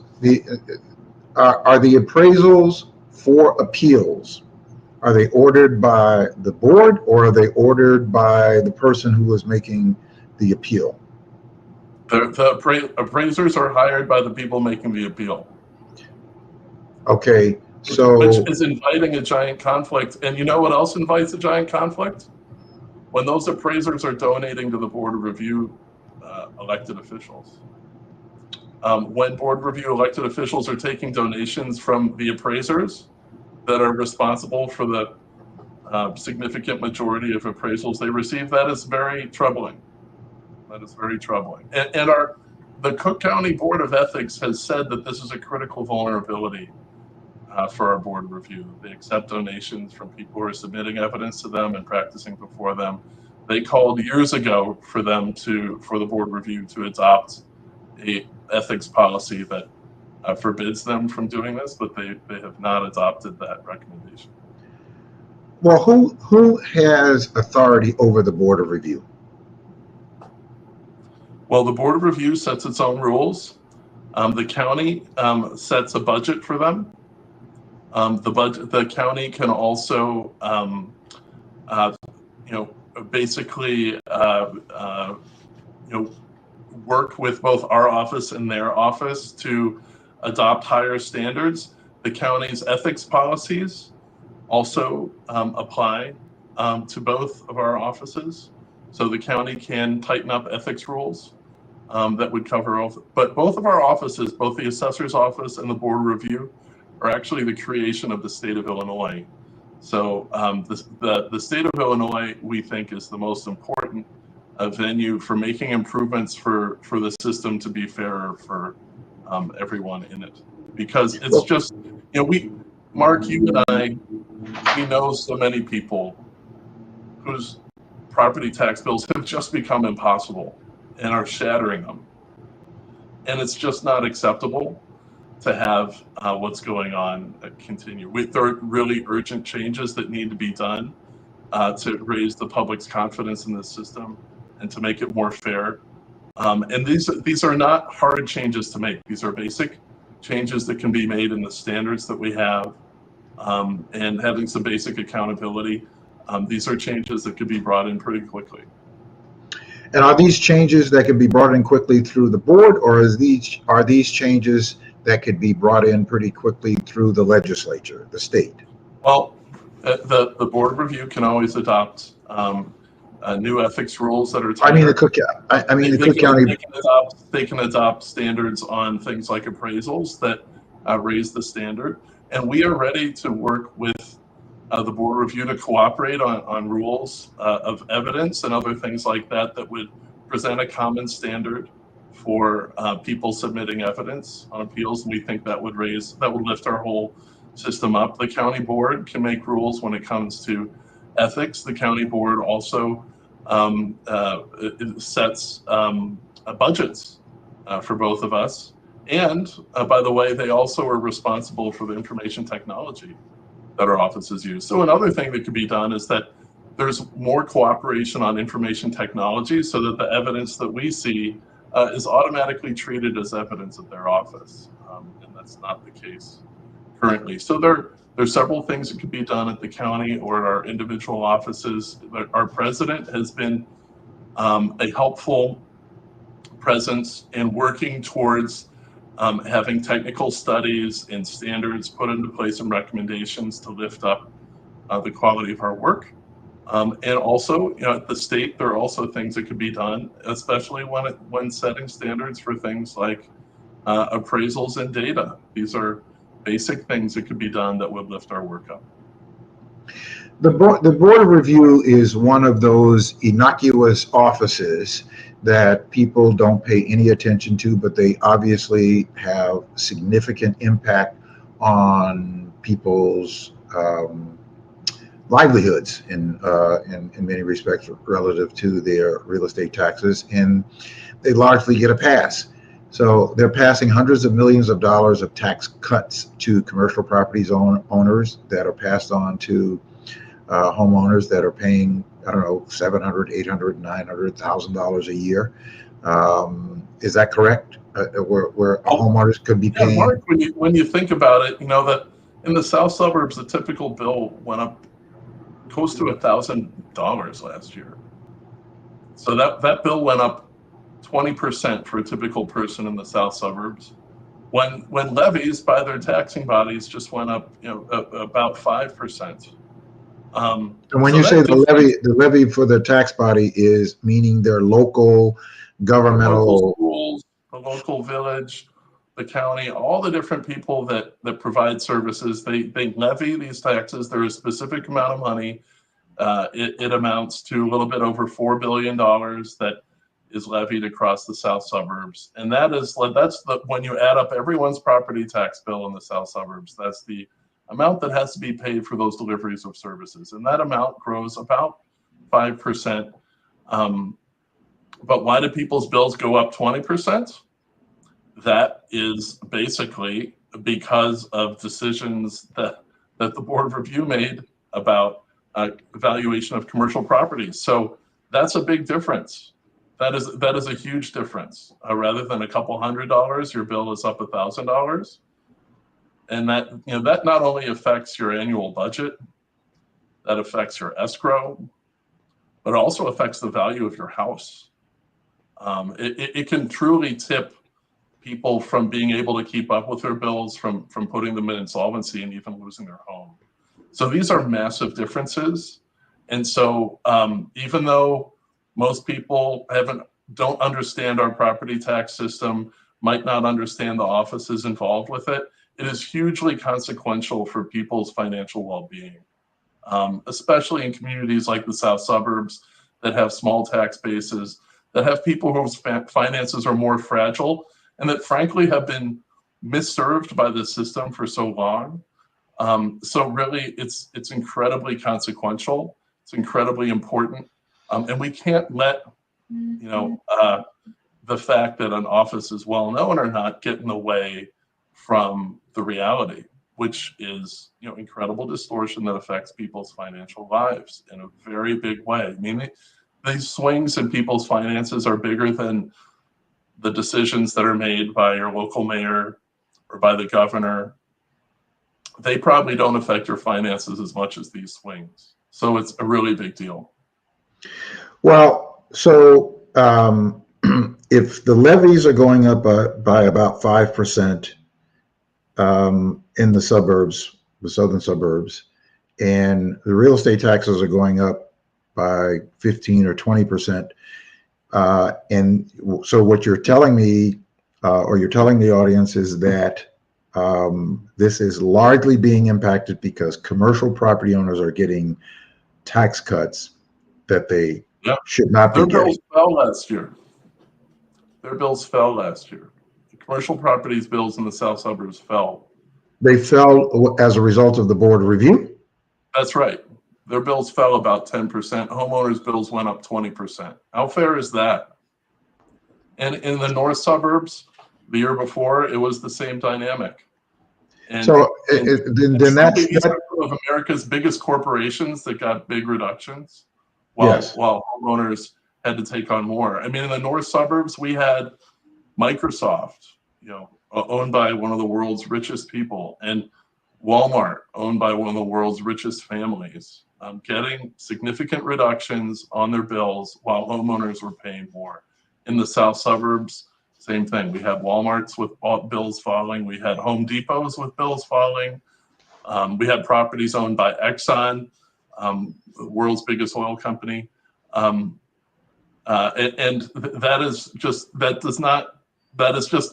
are the appraisals for appeals, are they ordered by the board or are they ordered by the person who is making the appeal? The appraisers are hired by the people making the appeal. Okay, so which is inviting a giant conflict. And you know what else invites a giant conflict? When those appraisers are donating to the board of review elected officials. When board review elected officials are taking donations from the appraisers that are responsible for the significant majority of appraisals they receive, that is very troubling. That is very troubling. And the Cook County Board of Ethics has said that this is a critical vulnerability for our board review. They accept donations from people who are submitting evidence to them and practicing before them. They called years ago for the board review to adopt a ethics policy that forbids them from doing this, but they have not adopted that recommendation. well, who has authority over the board of review? Well, the board of review sets its own rules. The county sets a budget for them. The county can also, basically, work with both our office and their office to adopt higher standards. The county's ethics policies also apply to both of our offices. So the county can tighten up ethics rules that would cover all. But both of our offices, both the assessor's office and the board of review, are actually the creation of the state of Illinois. So the state of Illinois, we think, is the most important venue for making improvements for the system to be fairer for everyone in it. Because it's just, Mark, you and I, we know so many people whose property tax bills have just become impossible and are shattering them. And it's just not acceptable to have what's going on continue. There are really urgent changes that need to be done to raise the public's confidence in the system and to make it more fair. And these are not hard changes to make. These are basic changes that can be made in the standards that we have, and having some basic accountability. These are changes that could be brought in pretty quickly. And are these changes that can be brought in quickly through the board, or are these changes that could be brought in pretty quickly through the legislature, the state? Well, the board of review can always adopt new ethics rules that are tighter. I mean, the Cook County. They can adopt standards on things like appraisals that raise the standard. And we are ready to work with the board of review to cooperate on rules of evidence and other things like that would present a common standard for people submitting evidence on appeals. And we think that would lift our whole system up. The county board can make rules when it comes to ethics. The county board also sets budgets for both of us. And by the way, they also are responsible for the information technology that our offices use. So another thing that could be done is that there's more cooperation on information technology so that the evidence that we see is automatically treated as evidence at their office. And that's not the case currently. So there's several things that could be done at the county or at our individual offices. Our president has been a helpful presence in working towards having technical studies and standards put into place and recommendations to lift up the quality of our work. And also, at the state, there are also things that could be done, especially when setting standards for things like appraisals and data. These are basic things that could be done that would lift our work up. The board of review is one of those innocuous offices that people don't pay any attention to, but they obviously have significant impact on people's livelihoods in many respects relative to their real estate taxes, and they largely get a pass. So they're passing hundreds of millions of dollars of tax cuts to commercial properties owners that are passed on to homeowners that are paying, I don't know, $700,000, $800,000, $900,000 a year. Is that correct? Where homeowners could be Yeah, paying? Mark, when you think about it, that in the south suburbs, the typical bill went up close to $1,000 last year. So that bill went up 20% for a typical person in the south suburbs. When levies by their taxing bodies just went up, about 5%. And when So you say that difference, the levy for the tax body is meaning their local the local governmental. schools, the local village, the county, all the different people that provide services, they levy these taxes. There is a specific amount of money. It amounts to a little bit over $4 billion that is levied across the south suburbs. And when you add up everyone's property tax bill in the south suburbs, that's the amount that has to be paid for those deliveries of services. And that amount grows about 5%. But why do people's bills go up 20%? That is basically because of decisions that the Board of Review made about evaluation of commercial properties. So that's a big difference. That is a huge difference. Rather than a couple $100, your bill is up $1,000, and that not only affects your annual budget, that affects your escrow, but it also affects the value of your house. It can truly tip people from being able to keep up with their bills, from putting them in insolvency and even losing their home. So these are massive differences. And so even though most people don't understand our property tax system, might not understand the offices involved with it, it is hugely consequential for people's financial well-being, especially in communities like the south suburbs that have small tax bases, that have people whose finances are more fragile, and that frankly have been misserved by the system for so long. So really, it's incredibly consequential. It's incredibly important, and we can't let the fact that an office is well known or not get in the way from the reality, which is incredible distortion that affects people's financial lives in a very big way. I mean, these swings in people's finances are bigger than the decisions that are made by your local mayor or by the governor. They probably don't affect your finances as much as these swings. So it's a really big deal. Well, so if the levies are going up by about 5% in the suburbs, the southern suburbs, and the real estate taxes are going up by 15 or 20%, and so what you're telling me, or you're telling the audience, is that this is largely being impacted because commercial property owners are getting tax cuts that they should not be Their getting. bills fell last year. The commercial properties bills in the south suburbs fell. They fell as a result of the board review? That's right. Their bills fell about 10%. Homeowners' bills went up 20%. How fair is that? And in the north suburbs, the year before, it was the same dynamic. And so then that's these are some of America's biggest corporations that got big reductions, yes. while homeowners had to take on more. I mean, in the north suburbs, we had Microsoft, owned by one of the world's richest people, and Walmart, owned by one of the world's richest families, getting significant reductions on their bills while homeowners were paying more. In the south suburbs, same thing. We had Walmarts with bills falling. We had Home Depots with bills falling. We had properties owned by Exxon, the world's biggest oil company. And that is just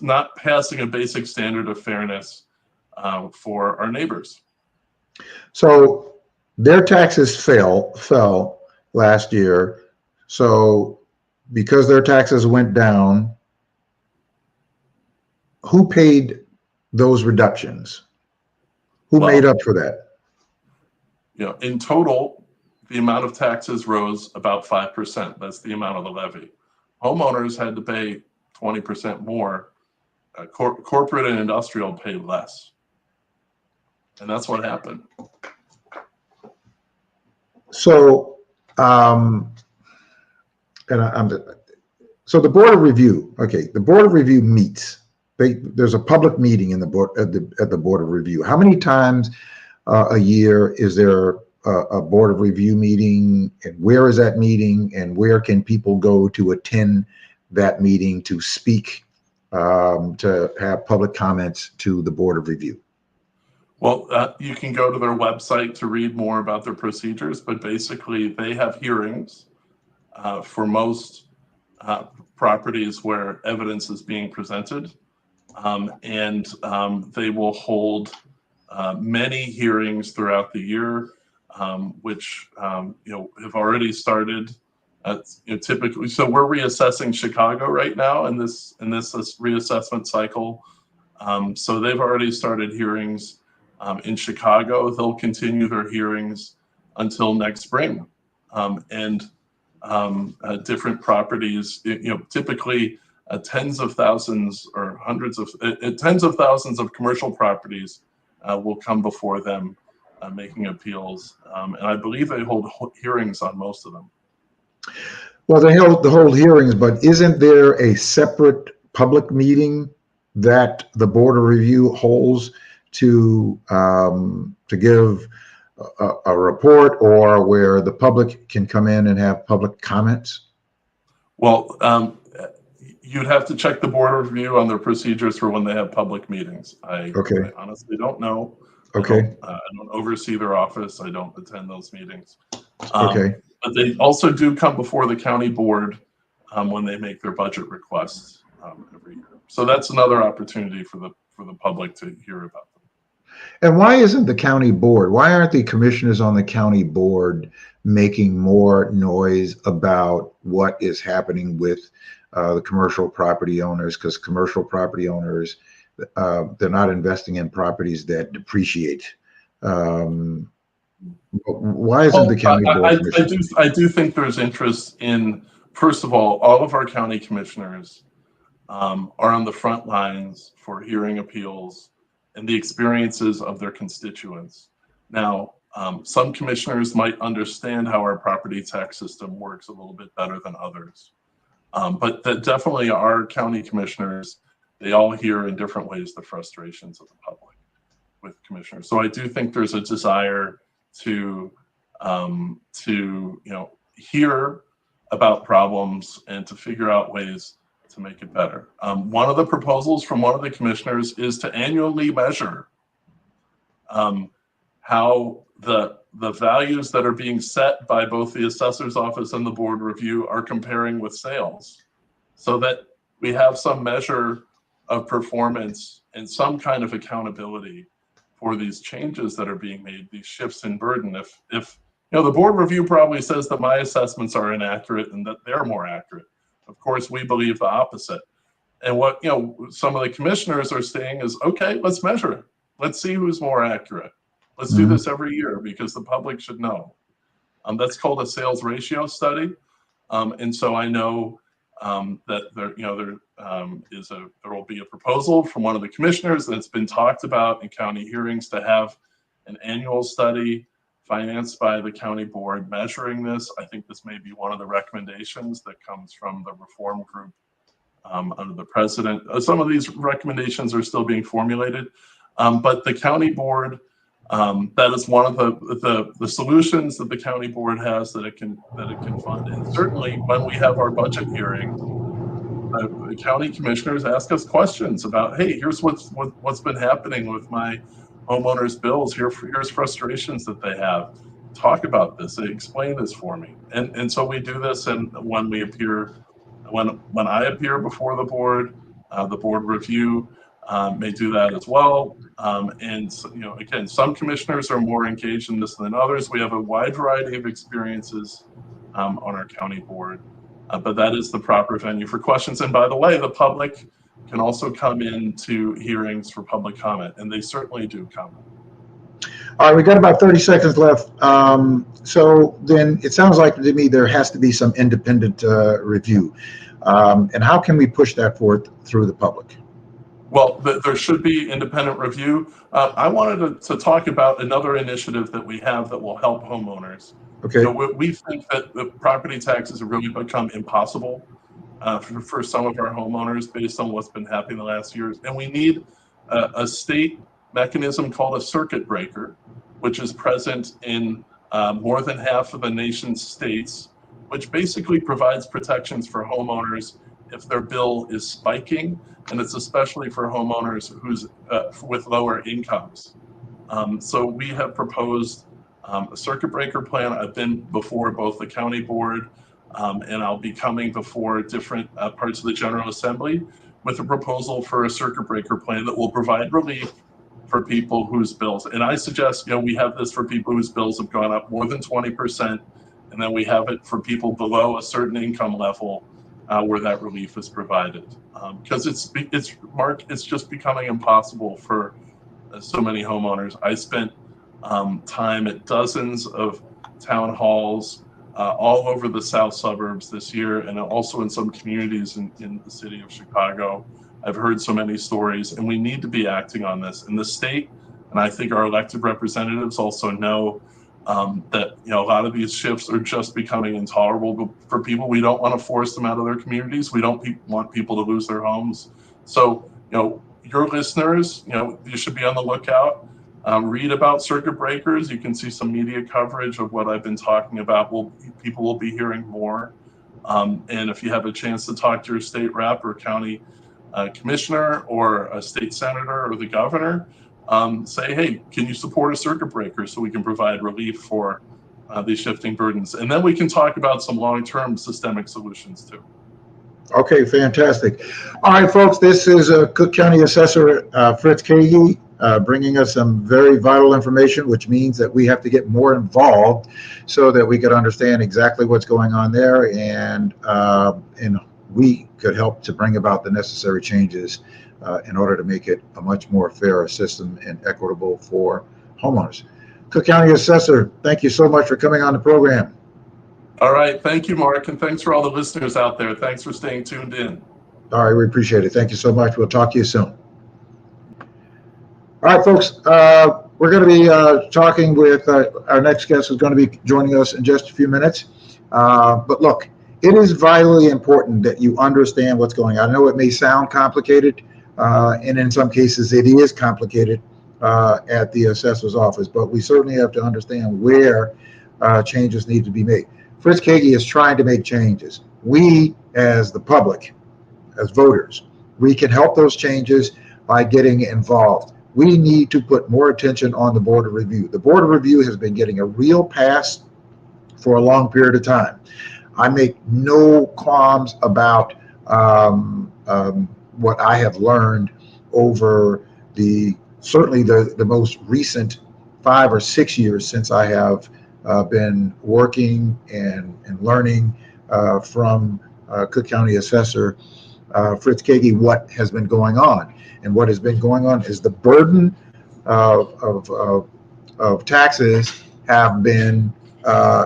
not passing a basic standard of fairness for our neighbors. So their taxes fell last year. So because their taxes went down, who paid those reductions? Who made up for that? In total, the amount of taxes rose about 5%. That's the amount of the levy. Homeowners had to pay 20% more. Corporate and industrial paid less. And that's what happened. So, So the Board of Review, okay, the Board of Review meets. There's a public meeting in the board at the Board of Review. How many times a year is there a Board of Review meeting, and where is that meeting, and where can people go to attend that meeting to speak, to have public comments to the Board of Review? Well, you can go to their website to read more about their procedures, but basically they have hearings for most properties where evidence is being presented, and they will hold many hearings throughout the year, which have already started. Typically, so we're reassessing Chicago right now in this reassessment cycle. So they've already started hearings in Chicago. They'll continue their hearings until next spring, and different properties. Typically tens of thousands or hundreds of tens of thousands of commercial properties will come before them, making appeals, and I believe they hold hearings on most of them. Well, they hold hearings, but isn't there a separate public meeting that the Board of Review holds to give a report, or where the public can come in and have public comments? Well, you'd have to check the Board of Review on their procedures for when they have public meetings. I honestly don't know. Okay. I don't oversee their office. I don't attend those meetings. Okay. But they also do come before the county board when they make their budget requests every year. So that's another opportunity for the public to hear about them. And why isn't the county board, why aren't the commissioners on the county board making more noise about what is happening with the commercial property owners? Because commercial property owners, they're not investing in properties that depreciate. Why isn't the county board? I do think there's interest in, first of all of our county commissioners are on the front lines for hearing appeals and the experiences of their constituents. Now, some commissioners might understand how our property tax system works a little bit better than others. But that definitely our county commissioners, they all hear in different ways the frustrations of the public with commissioners. So I do think there's a desire to hear about problems and to figure out ways to make it better. One of the proposals from one of the commissioners is to annually measure how the values that are being set by both the assessor's office and the board review are comparing with sales, so that we have some measure of performance and some kind of accountability for these changes that are being made, these shifts in burden. If the board review probably says that my assessments are inaccurate and that they're more accurate, of course we believe the opposite. And what some of the commissioners are saying is, okay, let's measure it. Let's see who's more accurate. Let's do this every year because the public should know. That's called a sales ratio study. And so I know that there will be a proposal from one of the commissioners that's been talked about in county hearings to have an annual study financed by the county board measuring this. I think this may be one of the recommendations that comes from the reform group under the president. Some of these recommendations are still being formulated, but the county board, that is one of the solutions that the county board has that it can fund. And certainly when we have our budget hearing, the county commissioners ask us questions about, hey, here's what's been happening with my homeowners' bills. Here's frustrations that they have. Talk about this. Explain this for me. And so we do this, and when we appear, when I appear before the board review may do that as well. And again, some commissioners are more engaged in this than others. We have a wide variety of experiences on our county board, but that is the proper venue for questions. And by the way, the public can also come into hearings for public comment, and they certainly do come. All right, we got about 30 seconds left. So then it sounds like to me there has to be some independent review. And how can we push that forth through the public? Well, there should be independent review. I wanted to talk about another initiative that we have that will help homeowners. Okay. We think that the property taxes have really become impossible for some of our homeowners based on what's been happening the last years. And we need a state mechanism called a circuit breaker, which is present in more than half of the nation's states, which basically provides protections for homeowners if their bill is spiking, and it's especially for homeowners who's with lower incomes. So we have proposed a circuit breaker plan. I've been before both the county board and I'll be coming before different parts of the General Assembly with a proposal for a circuit breaker plan that will provide relief for people whose bills, and I suggest, we have this for people whose bills have gone up more than 20%, and then we have it for people below a certain income level where that relief is provided. Because it's just becoming impossible for so many homeowners. I spent time at dozens of town halls all over the south suburbs this year, and also in some communities in the city of Chicago. I've heard so many stories, and we need to be acting on this. And the state, and I think our elected representatives also know that a lot of these shifts are just becoming intolerable for people. We don't want to force them out of their communities. We don't want people to lose their homes. So, your listeners, you should be on the lookout. Read about circuit breakers. You can see some media coverage of what I've been talking about. People will be hearing more. And if you have a chance to talk to your state rep or county commissioner or a state senator or the governor, say, hey, can you support a circuit breaker so we can provide relief for these shifting burdens? And then we can talk about some long-term systemic solutions too. Okay, fantastic. All right, folks, this is Cook County Assessor Fritz Kaegi bringing us some very vital information, which means that we have to get more involved so that we can understand exactly what's going on there, and we could help to bring about the necessary changes in order to make it a much more fair system and equitable for homeowners. Cook County Assessor, thank you so much for coming on the program. All right. Thank you, Mark. And thanks for all the listeners out there. Thanks for staying tuned in. All right. We appreciate it. Thank you so much. We'll talk to you soon. All right, folks. We're going to be talking with our next guest, who's going to be joining us in just a few minutes. But look, it is vitally important that you understand what's going on. I know it may sound complicated, and in some cases it is complicated at the assessor's office, but we certainly have to understand where changes need to be made. Fritz Kaegi is trying to make changes. We, as the public, as voters, we can help those changes by getting involved. We need to put more attention on the Board of Review. The Board of Review has been getting a real pass for a long period of time. I make no qualms about what I have learned over certainly the most recent 5 or 6 years since I have been working and learning from Cook County Assessor Fritz Kaegi what has been going on. And what has been going on is the burden of taxes have been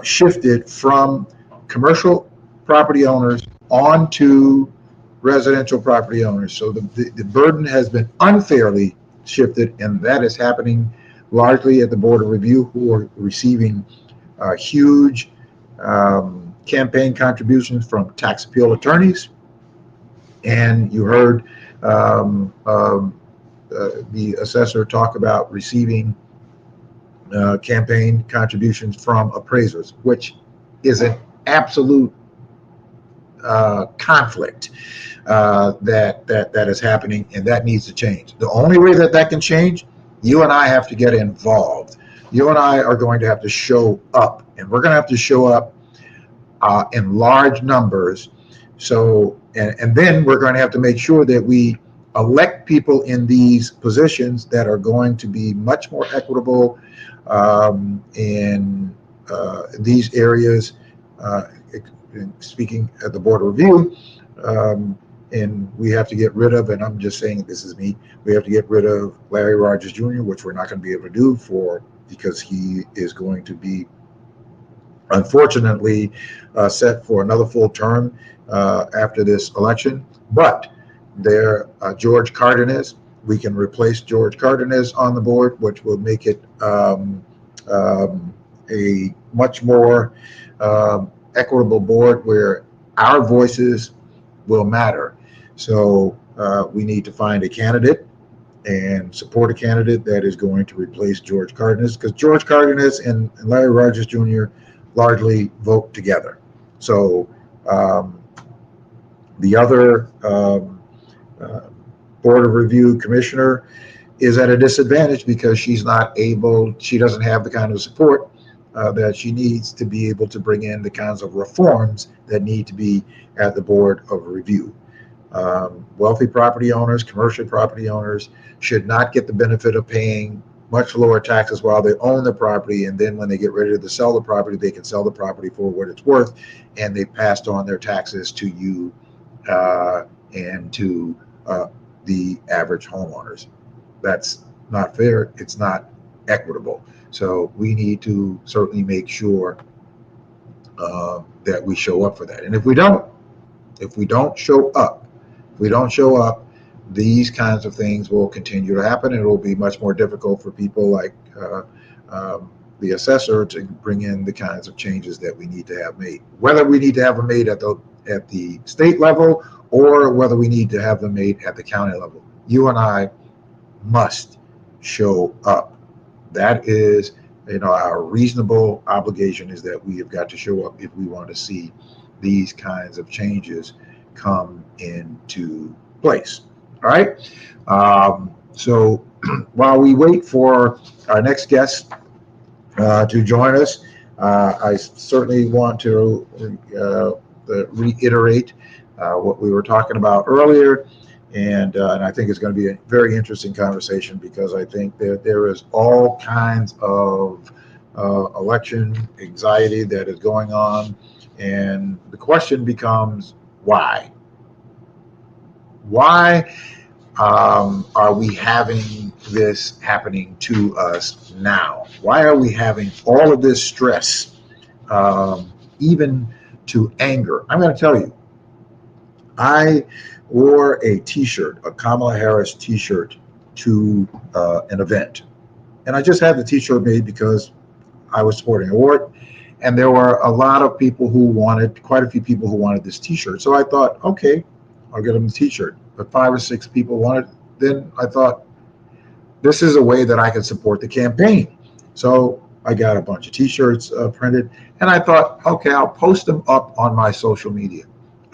shifted from commercial property owners onto residential property owners. So the burden has been unfairly shifted, and that is happening largely at the Board of Review, who are receiving huge campaign contributions from tax appeal attorneys. And you heard the assessor talk about receiving campaign contributions from appraisers, which is an absolute conflict that is happening, and that needs to change. The only way that can change, you and I have to get involved. You and I are going to have to show up, and we're going to have to show up in large numbers. So, and then we're going to have to make sure that we elect people in these positions that are going to be much more equitable in these areas. Speaking at the Board of Review, and we have to get rid of, and I'm just saying this is me, we have to get rid of Larry Rogers Jr., which we're not going to be able to do because he is going to be, unfortunately, set for another full term after this election. But George Cardenas, we can replace George Cardenas on the board, which will make it a much more equitable board where our voices will matter. So we need to find a candidate and support a candidate that is going to replace George Cardenas, because George Cardenas and Larry Rogers Jr. largely vote together. So the other Board of Review commissioner is at a disadvantage because she doesn't have the kind of support that she needs to be able to bring in the kinds of reforms that need to be at the Board of Review. Wealthy property owners, commercial property owners should not get the benefit of paying much lower taxes while they own the property, and then when they get ready to sell the property, they can sell the property for what it's worth, and they passed on their taxes to you and to the average homeowners. That's not fair. It's not equitable. So we need to certainly make sure that we show up for that. And if we don't show up, these kinds of things will continue to happen, and it will be much more difficult for people like the assessor to bring in the kinds of changes that we need to have made. Whether we need to have them made at the state level or whether we need to have them made at the county level, you and I must show up. That is, our reasonable obligation is that we have got to show up if we want to see these kinds of changes come into place. All right. So while we wait for our next guest to join us, I certainly want to reiterate what we were talking about earlier. And I think it's going to be a very interesting conversation, because I think that there is all kinds of election anxiety that is going on. And the question becomes, why? Why are we having this happening to us now? Why are we having all of this stress, even to anger? I'm going to tell you, I wore a t-shirt, a Kamala Harris t-shirt, to an event. And I just had the t-shirt made because I was supporting. I wore it, and there were quite a few people who wanted this t-shirt. So I thought, okay, I'll get them the t-shirt. But 5 or 6 people wanted. Then I thought, this is a way that I can support the campaign. So I got a bunch of t-shirts printed, and I thought, okay, I'll post them up on my social media.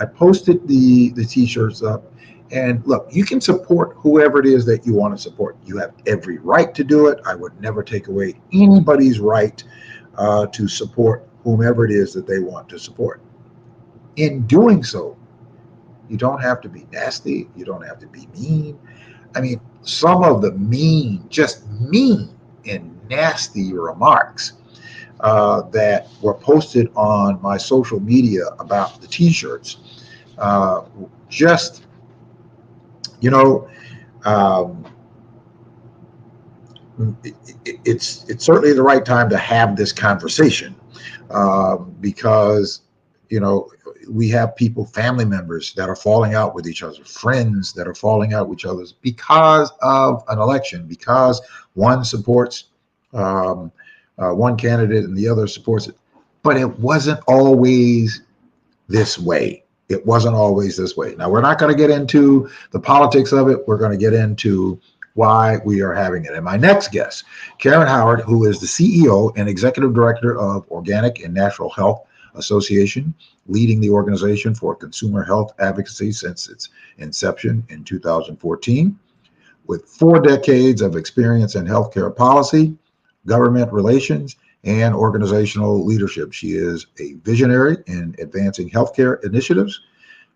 I posted the t-shirts up, and look, you can support whoever it is that you want to support. You have every right to do it. I would never take away anybody's right to support whomever it is that they want to support. In doing so, you don't have to be nasty. You don't have to be mean. I mean, some of the just mean and nasty remarks that were posted on my social media about the t-shirts, it's certainly the right time to have this conversation, because we have family members that are falling out with each other, friends that are falling out with each other because of an election, because one supports one candidate and the other supports it. But it wasn't always this way. It wasn't always this way. Now, we're not going to get into the politics of it. We're going to get into why we are having it. And my next guest, Karin Howard, who is the CEO and Executive Director of Organic and Natural Health Association, leading the organization for consumer health advocacy since its inception in 2014. With 4 decades of experience in healthcare policy, government relations, and organizational leadership. She is a visionary in advancing healthcare initiatives.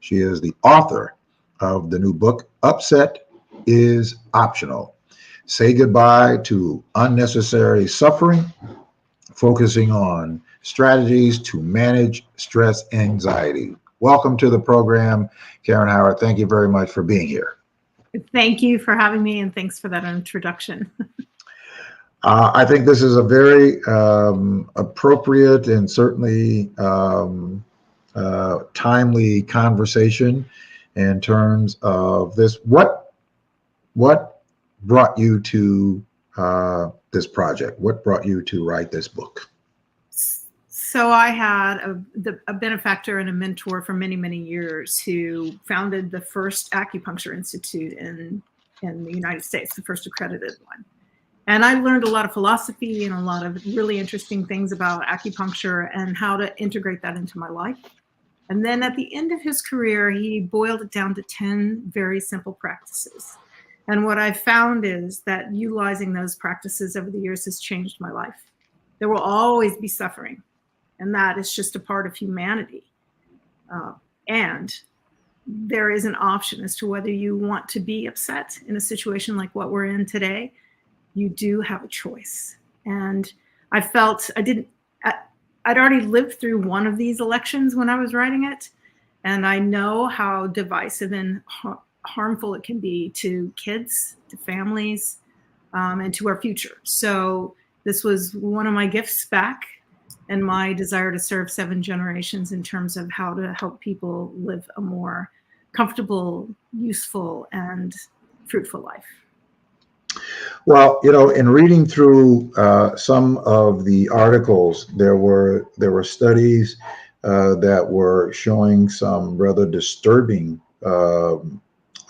She is the author of the new book, Upset is Optional. Say goodbye to unnecessary suffering, focusing on strategies to manage stress anxiety. Welcome to the program, Karin Howard. Thank you very much for being here. Thank you for having me, and thanks for that introduction. I think this is a very appropriate and certainly timely conversation in terms of this. What brought you to this project? What brought you to write this book? So I had a benefactor and a mentor for many, many years who founded the first acupuncture institute in the United States, the first accredited one. And I learned a lot of philosophy and a lot of really interesting things about acupuncture and how to integrate that into my life. And then at the end of his career, he boiled it down to 10 very simple practices. And what I found is that utilizing those practices over the years has changed my life. There will always be suffering, and that is just a part of humanity. And there is an option as to whether you want to be upset in a situation like what we're in today. You do have a choice. And I felt I'd already lived through one of these elections when I was writing it. And I know how divisive and harmful it can be to kids, to families, and to our future. So this was one of my gifts back, and my desire to serve 7 generations in terms of how to help people live a more comfortable, useful, and fruitful life. Well, in reading through some of the articles, there were studies that were showing some rather disturbing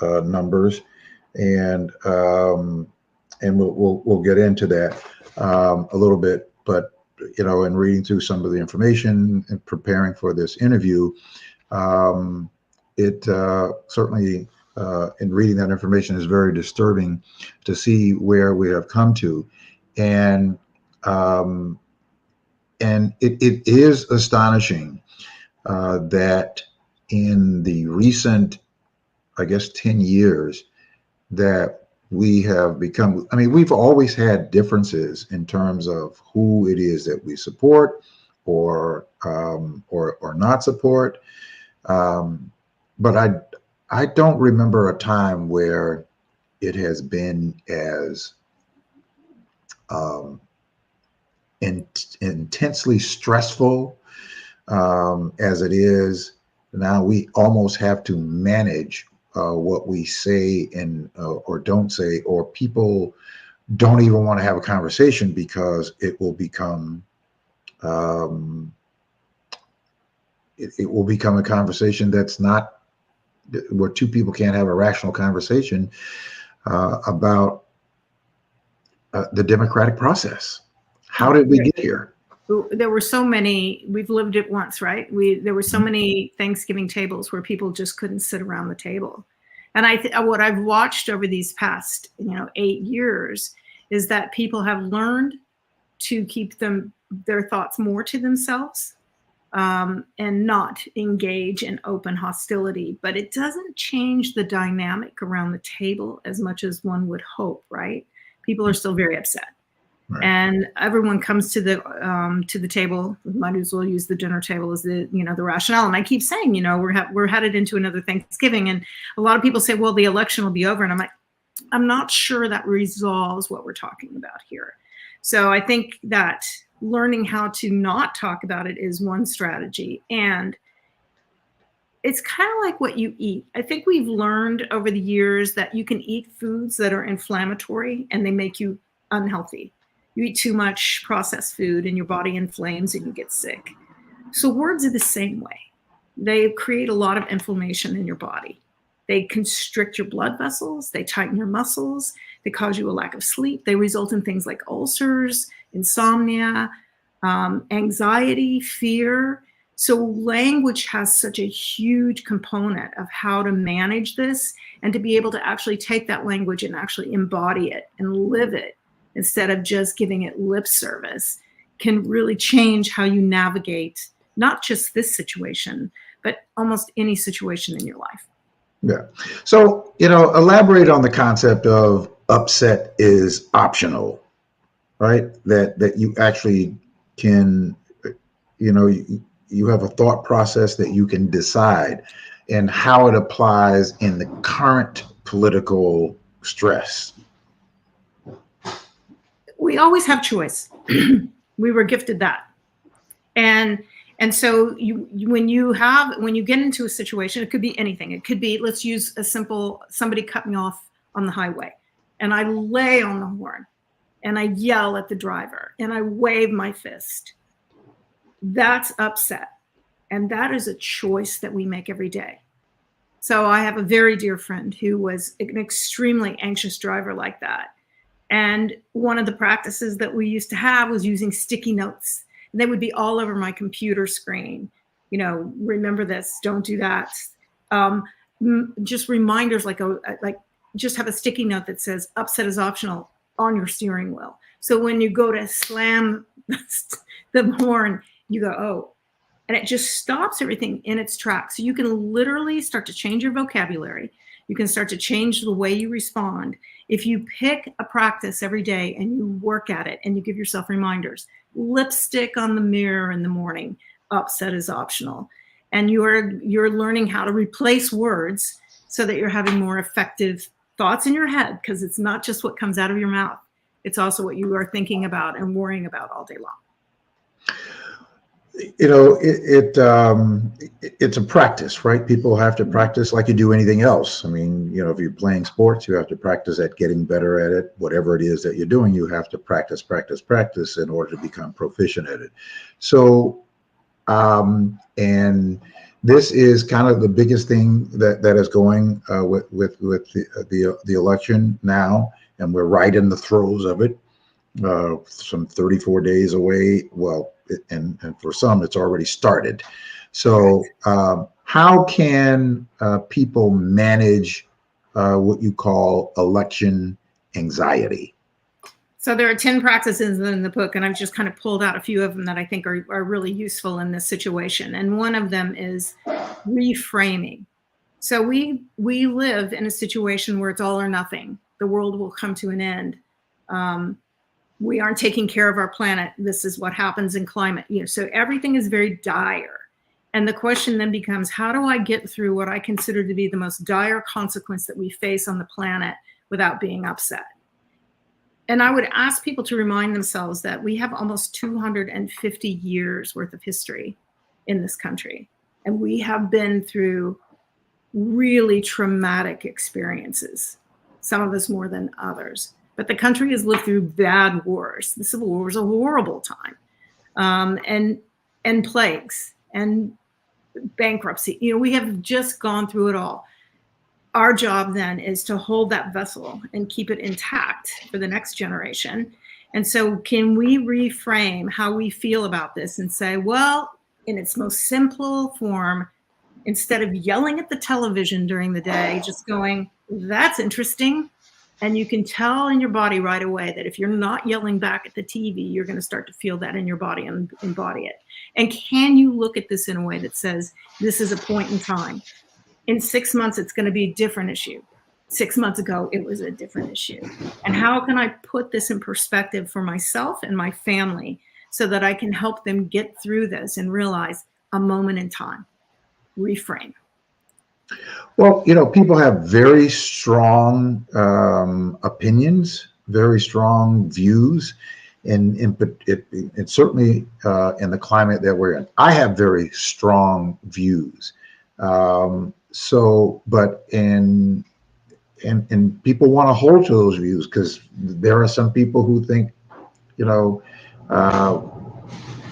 numbers, and we'll get into that a little bit. But in reading through some of the information and preparing for this interview, it certainly. In reading that information is very disturbing to see where we have come to, and it is astonishing that in the recent, I guess, 10 years that we have become. I mean, we've always had differences in terms of who it is that we support or not support, but I don't remember a time where it has been as intensely stressful as it is now. We almost have to manage what we say and or don't say, or people don't even want to have a conversation because it will become it will become a conversation that's not, where two people can't have a rational conversation about the democratic process. How did we get here? There were so many, we've lived it once, right? There were so many Thanksgiving tables where people just couldn't sit around the table. And what I've watched over these past, 8 years is that people have learned to keep their thoughts more to themselves. And not engage in open hostility, but it doesn't change the dynamic around the table as much as one would hope, right? People are still very upset, right. And everyone comes to the table. Might as well use the dinner table as the rationale. And I keep saying, we're headed into another Thanksgiving, and a lot of people say, well, the election will be over, and I'm like, I'm not sure that resolves what we're talking about here. So I think that learning how to not talk about it is one strategy. And it's kind of like what you eat. I think we've learned over the years that you can eat foods that are inflammatory and they make you unhealthy. You eat too much processed food and your body inflames and you get sick. So words are the same way. They create a lot of inflammation in your body. They constrict your blood vessels. They tighten your muscles. They cause you a lack of sleep. They result in things like ulcers, insomnia, anxiety, fear. So language has such a huge component of how to manage this, and to be able to actually take that language and actually embody it and live it instead of just giving it lip service can really change how you navigate not just this situation, but almost any situation in your life. Yeah. So, elaborate on the concept of upset is optional, right? That you actually can, you have a thought process that you can decide, and how it applies in the current political stress. We always have choice. We were gifted that. And so when you get into a situation, it could be anything. It could be, let's use a simple, somebody cut me off on the highway and I lay on the horn and I yell at the driver and I wave my fist. That's upset. And that is a choice that we make every day. So I have a very dear friend who was an extremely anxious driver like that. And one of the practices that we used to have was using sticky notes. And they would be all over my computer screen. You know, remember this, don't do that. Just reminders like just have a sticky note that says upset is optional on your steering wheel. So when you go to slam the horn, you go, oh, and it just stops everything in its tracks. So you can literally start to change your vocabulary. You can start to change the way you respond. If you pick a practice every day and you work at it and you give yourself reminders, lipstick on the mirror in the morning, upset is optional. And you're learning how to replace words so that you're having more effective thoughts in your head, because it's not just what comes out of your mouth. It's also what you are thinking about and worrying about all day long. You know, it's a practice, right? People have to practice like you do anything else. I mean, you know, if you're playing sports, you have to practice at getting better at it. Whatever it is that you're doing, you have to practice in order to become proficient at it. So, and this is kind of the biggest thing that is going with the election now, and we're right in the throes of it. Some 34 days away. Well, and for some, it's already started. So how can people manage what you call election anxiety? So there are 10 practices in the book, and I've just kind of pulled out a few of them that I think are really useful in this situation. And one of them is reframing. So we live in a situation where it's all or nothing. The world will come to an end. We aren't taking care of our planet. This is what happens in climate. You know, so everything is very dire. And the question then becomes, how do I get through what I consider to be the most dire consequence that we face on the planet without being upset? And I would ask people to remind themselves that we have almost 250 years worth of history in this country. And we have been through really traumatic experiences, some of us more than others. But the country has lived through bad wars. The Civil War was a horrible time, and plagues and bankruptcy. You know, we have just gone through it all. Our job then is to hold that vessel and keep it intact for the next generation. And so can we reframe how we feel about this and say, well, in its most simple form, instead of yelling at the television during the day, just going, that's interesting. And you can tell in your body right away that if you're not yelling back at the TV, you're going to start to feel that in your body and embody it. And can you look at this in a way that says, this is a point in time. In 6 months, it's going to be a different issue. 6 months ago, it was a different issue. And how can I put this in perspective for myself and my family so that I can help them get through this and realize a moment in time? Reframe. Well, you know, people have very strong opinions, very strong views, and certainly in the climate that we're in. I have very strong views. And people want to hold to those views because there are some people who think, you know,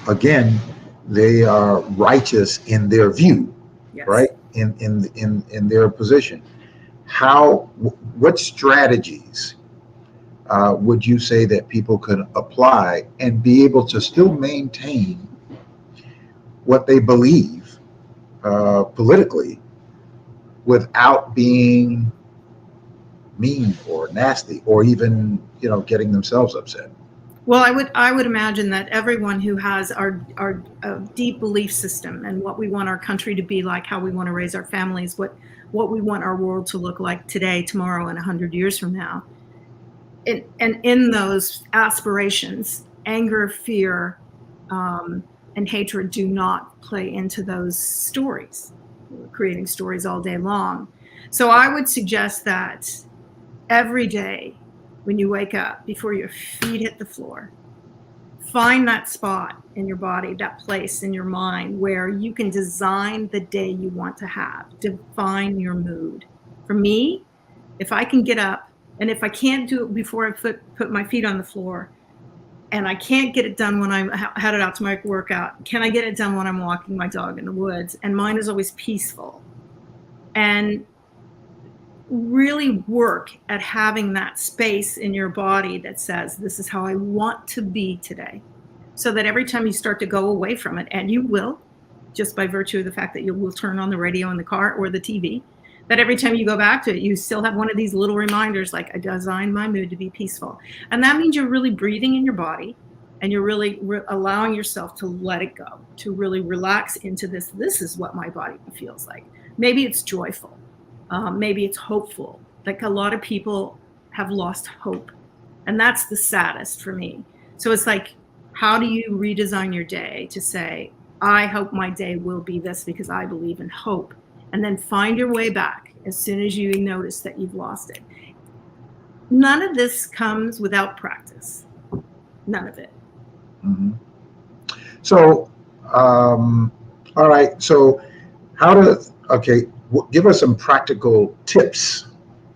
again, they are righteous in their view, yes. Right? In their position. What strategies would you say that people could apply and be able to still maintain what they believe politically without being mean or nasty or even, you know, getting themselves upset? Well, I would imagine that everyone who has our deep belief system and what we want our country to be like, how we want to raise our families, what we want our world to look like today, tomorrow, and 100 years from now. And in those aspirations, anger, fear, and hatred do not play into those stories. We're creating stories all day long. So I would suggest that every day, when you wake up, before your feet hit the floor, find that spot in your body, that place in your mind where you can design the day you want to have, define your mood. For me, if I can get up, and if I can't do it before I put my feet on the floor, and I can't get it done when I'm headed out to my workout. Can I get it done when I'm walking my dog in the woods? And mine is always peaceful. And really work at having that space in your body that says, this is how I want to be today. So that every time you start to go away from it, and you will, just by virtue of the fact that you will turn on the radio in the car or the TV, that every time you go back to it, you still have one of these little reminders, like, I designed my mood to be peaceful. And that means you're really breathing in your body, and you're really allowing yourself to let it go, to really relax into this. This is what my body feels like. Maybe it's joyful. Maybe it's hopeful. Like, a lot of people have lost hope. And that's the saddest for me. So it's like, how do you redesign your day to say, I hope my day will be this because I believe in hope, and then find your way back as soon as you notice that you've lost it. None of this comes without practice. None of it. Mm-hmm. So, all right. So give us some practical tips,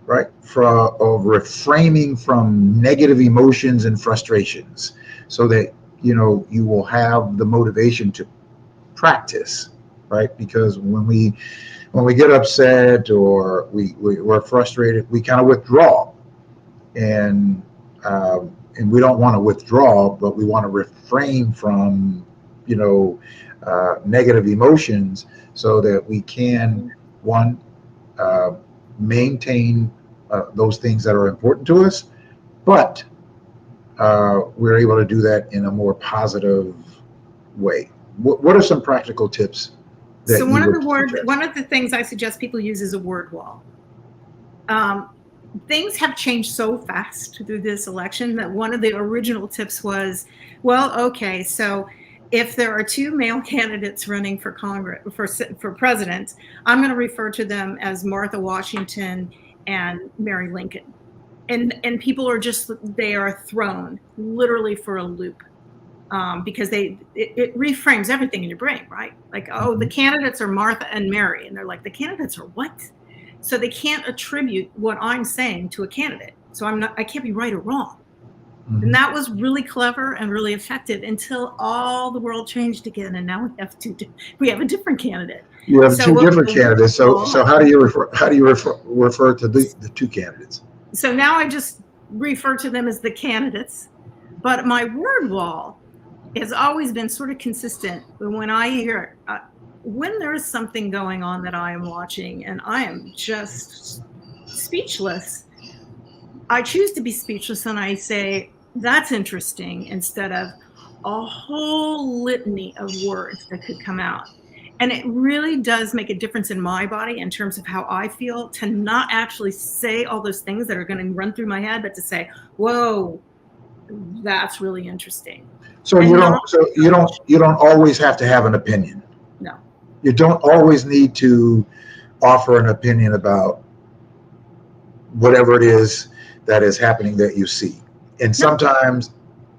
right, of refraining from negative emotions and frustrations, so that you will have the motivation to practice, right? Because when we get upset or we're frustrated, we kind of withdraw, and we don't want to withdraw, but we want to refrain from negative emotions, so that we can maintain those things that are important to us, but we're able to do that in a more positive way. What are some practical tips? So one of the things I suggest people use is a word wall. Things have changed so fast through this election that one of the original tips was, well, okay, so if there are two male candidates running for Congress, for president, I'm going to refer to them as Martha Washington and Mary Lincoln. And people are they are thrown literally for a loop, because it reframes everything in your brain, right? Like, oh, the candidates are Martha and Mary. And they're like, the candidates are what? So they can't attribute what I'm saying to a candidate. So I can't be right or wrong. Mm-hmm. And that was really clever and really effective until all the world changed again. And now we have a different candidate. You have two different candidates. So how do you refer to the two candidates? So now I just refer to them as the candidates, but my word wall has always been sort of consistent. When I hear, when there is something going on that I am watching and I am just speechless, I choose to be speechless, and I say, that's interesting, instead of a whole litany of words that could come out. And it really does make a difference in my body in terms of how I feel, to not actually say all those things that are going to run through my head, but to say, whoa, that's really interesting. So you don't always have to have an opinion. No. You don't always need to offer an opinion about whatever it is that is happening that you see. And sometimes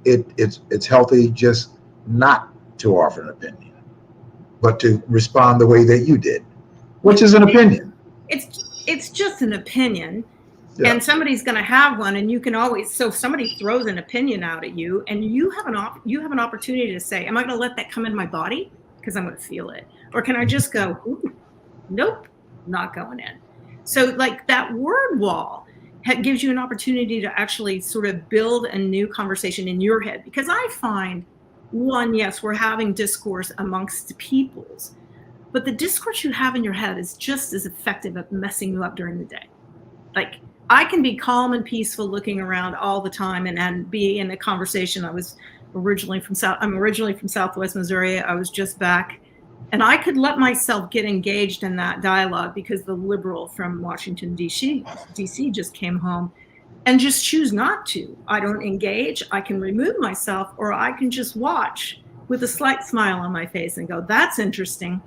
it's healthy just not to offer an opinion, but to respond the way that you did, which is an opinion. It's just an opinion. Yeah. And somebody's going to have one, and you can always, so if somebody throws an opinion out at you, and you have an opportunity to say, am I going to let that come in my body? Because I'm going to feel it. Or can I just go, ooh, nope, not going in. So like that word wall gives you an opportunity to actually sort of build a new conversation in your head. Because I find, yes, we're having discourse amongst peoples, but the discourse you have in your head is just as effective at messing you up during the day. Like, I can be calm and peaceful looking around all the time and be in a conversation. I'm originally from Southwest Missouri. I was just back, and I could let myself get engaged in that dialogue because the liberal from Washington, D.C. just came home, and just choose not to. I don't engage. I can remove myself, or I can just watch with a slight smile on my face and go, that's interesting,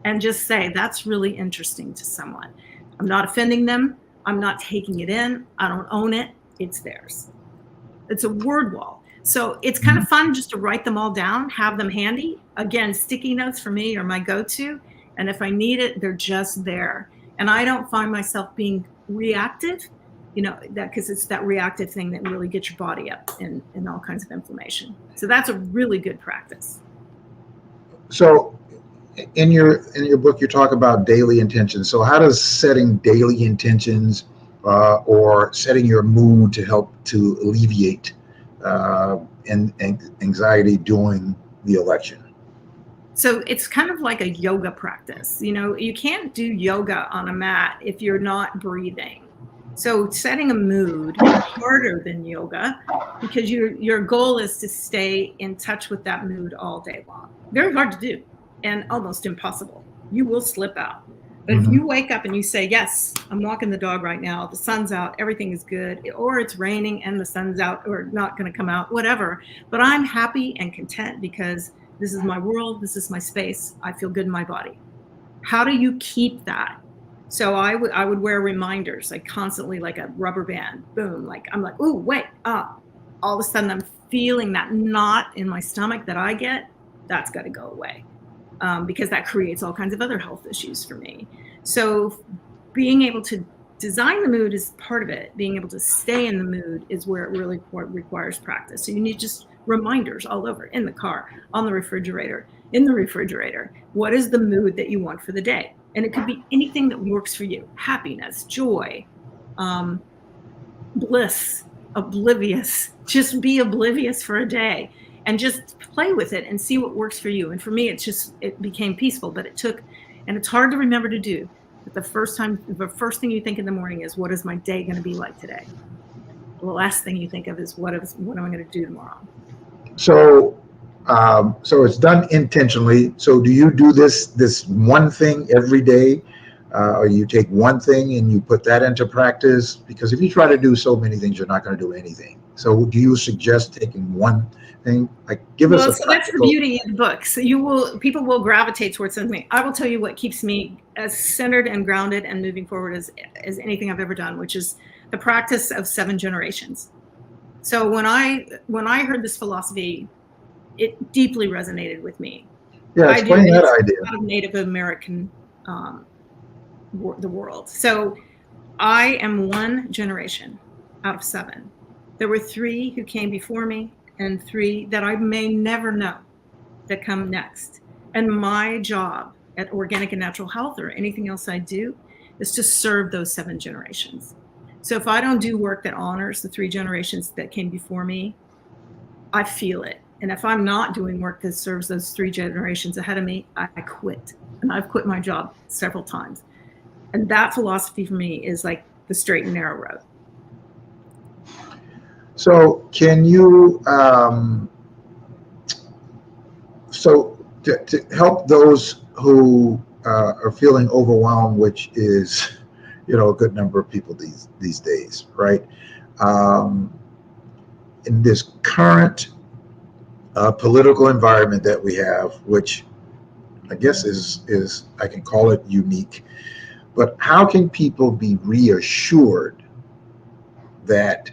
and just say, that's really interesting to someone. I'm not offending them. I'm not taking it in. I don't own it. It's theirs. It's a word wall. So it's kind of fun just to write them all down, have them handy. Again, sticky notes for me are my go-to. And if I need it, they're just there. And I don't find myself being reactive. that because it's that reactive thing that really gets your body up in all kinds of inflammation. So that's a really good practice. So in your book, you talk about daily intentions. So how does setting daily intentions or setting your mood to help to alleviate anxiety during the election? So it's kind of like a yoga practice. You can't do yoga on a mat if you're not breathing. So setting a mood is harder than yoga because your goal is to stay in touch with that mood all day long. Very hard to do and almost impossible. You will slip out. But if you wake up and you say, yes, I'm walking the dog right now, the sun's out, everything is good, or it's raining and the sun's out or not going to come out, whatever. But I'm happy and content because this is my world, this is my space, I feel good in my body. How do you keep that? So I would wear reminders, like constantly, like a rubber band, boom, like I'm like, ooh, wait, all of a sudden I'm feeling that knot in my stomach that I get, that's got to go away. Because that creates all kinds of other health issues for me. So being able to design the mood is part of it. Being able to stay in the mood is where it really requires practice. So you need just reminders all over, in the car, on the refrigerator, in the refrigerator. What is the mood that you want for the day? And it could be anything that works for you. Happiness, joy, bliss, oblivious. Just be oblivious for a day. And just play with it and see what works for you. And for me, it became peaceful, but it took, and it's hard to remember to do. But the first thing you think in the morning is, what is my day going to be like today? The last thing you think of is, what am I going to do tomorrow? So it's done intentionally. So do you do this one thing every day? Or you take one thing and you put that into practice? Because if you try to do so many things, you're not going to do anything. So do you suggest taking one thing? Like, give us a so that's the beauty of the book. So people will gravitate towards something. I will tell you what keeps me as centered and grounded and moving forward as anything I've ever done, which is the practice of 7 generations. So when I heard this philosophy, it deeply resonated with me. Yeah, explain that idea. Out of Native American, the world. So I am 1 generation out of 7. There were 3 who came before me and 3 that I may never know that come next. And my job at Organic and Natural Health, or anything else I do, is to serve those 7 generations. So if I don't do work that honors the 3 generations that came before me, I feel it. And if I'm not doing work that serves those 3 generations ahead of me, I quit. And I've quit my job several times. And that philosophy for me is like the straight and narrow road. So can you, to help those who are feeling overwhelmed, which is, a good number of people these days, right? In this current political environment that we have, which I guess is I can call it unique, but how can people be reassured that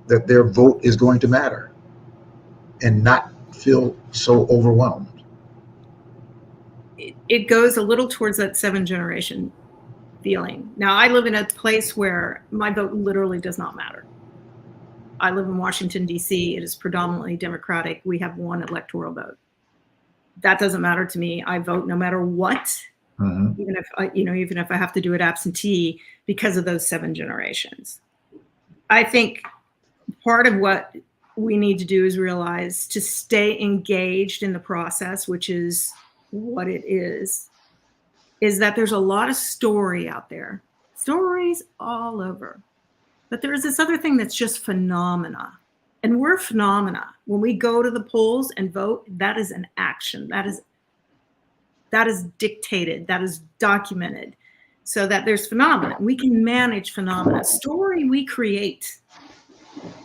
that their vote is going to matter and not feel so overwhelmed? It goes a little towards that 7 generation feeling. Now, I live in a place where my vote literally does not matter. I live in Washington, D.C. It is predominantly Democratic. We have 1 electoral vote. That doesn't matter to me. I vote no matter what, even if I have to do it absentee, because of those 7 generations. I think part of what we need to do is realize to stay engaged in the process, which is what it is that there's a lot of story out there, stories all over. But there is this other thing that's just phenomena. And we're phenomena. When we go to the polls and vote, that is an action. That is dictated. That is documented. So that there's phenomena. We can manage phenomena. Story we create.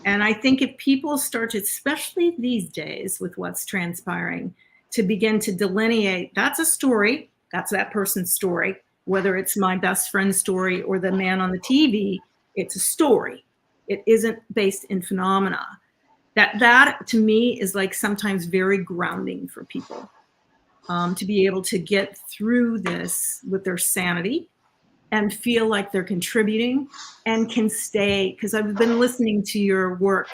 And I think if people start, especially these days with what's transpiring, to begin to delineate, that's a story, that's that person's story, whether it's my best friend's story or the man on the TV, it's a story. It isn't based in phenomena. That to me is like sometimes very grounding for people, to be able to get through this with their sanity and feel like they're contributing and can stay, because I've been listening to your work,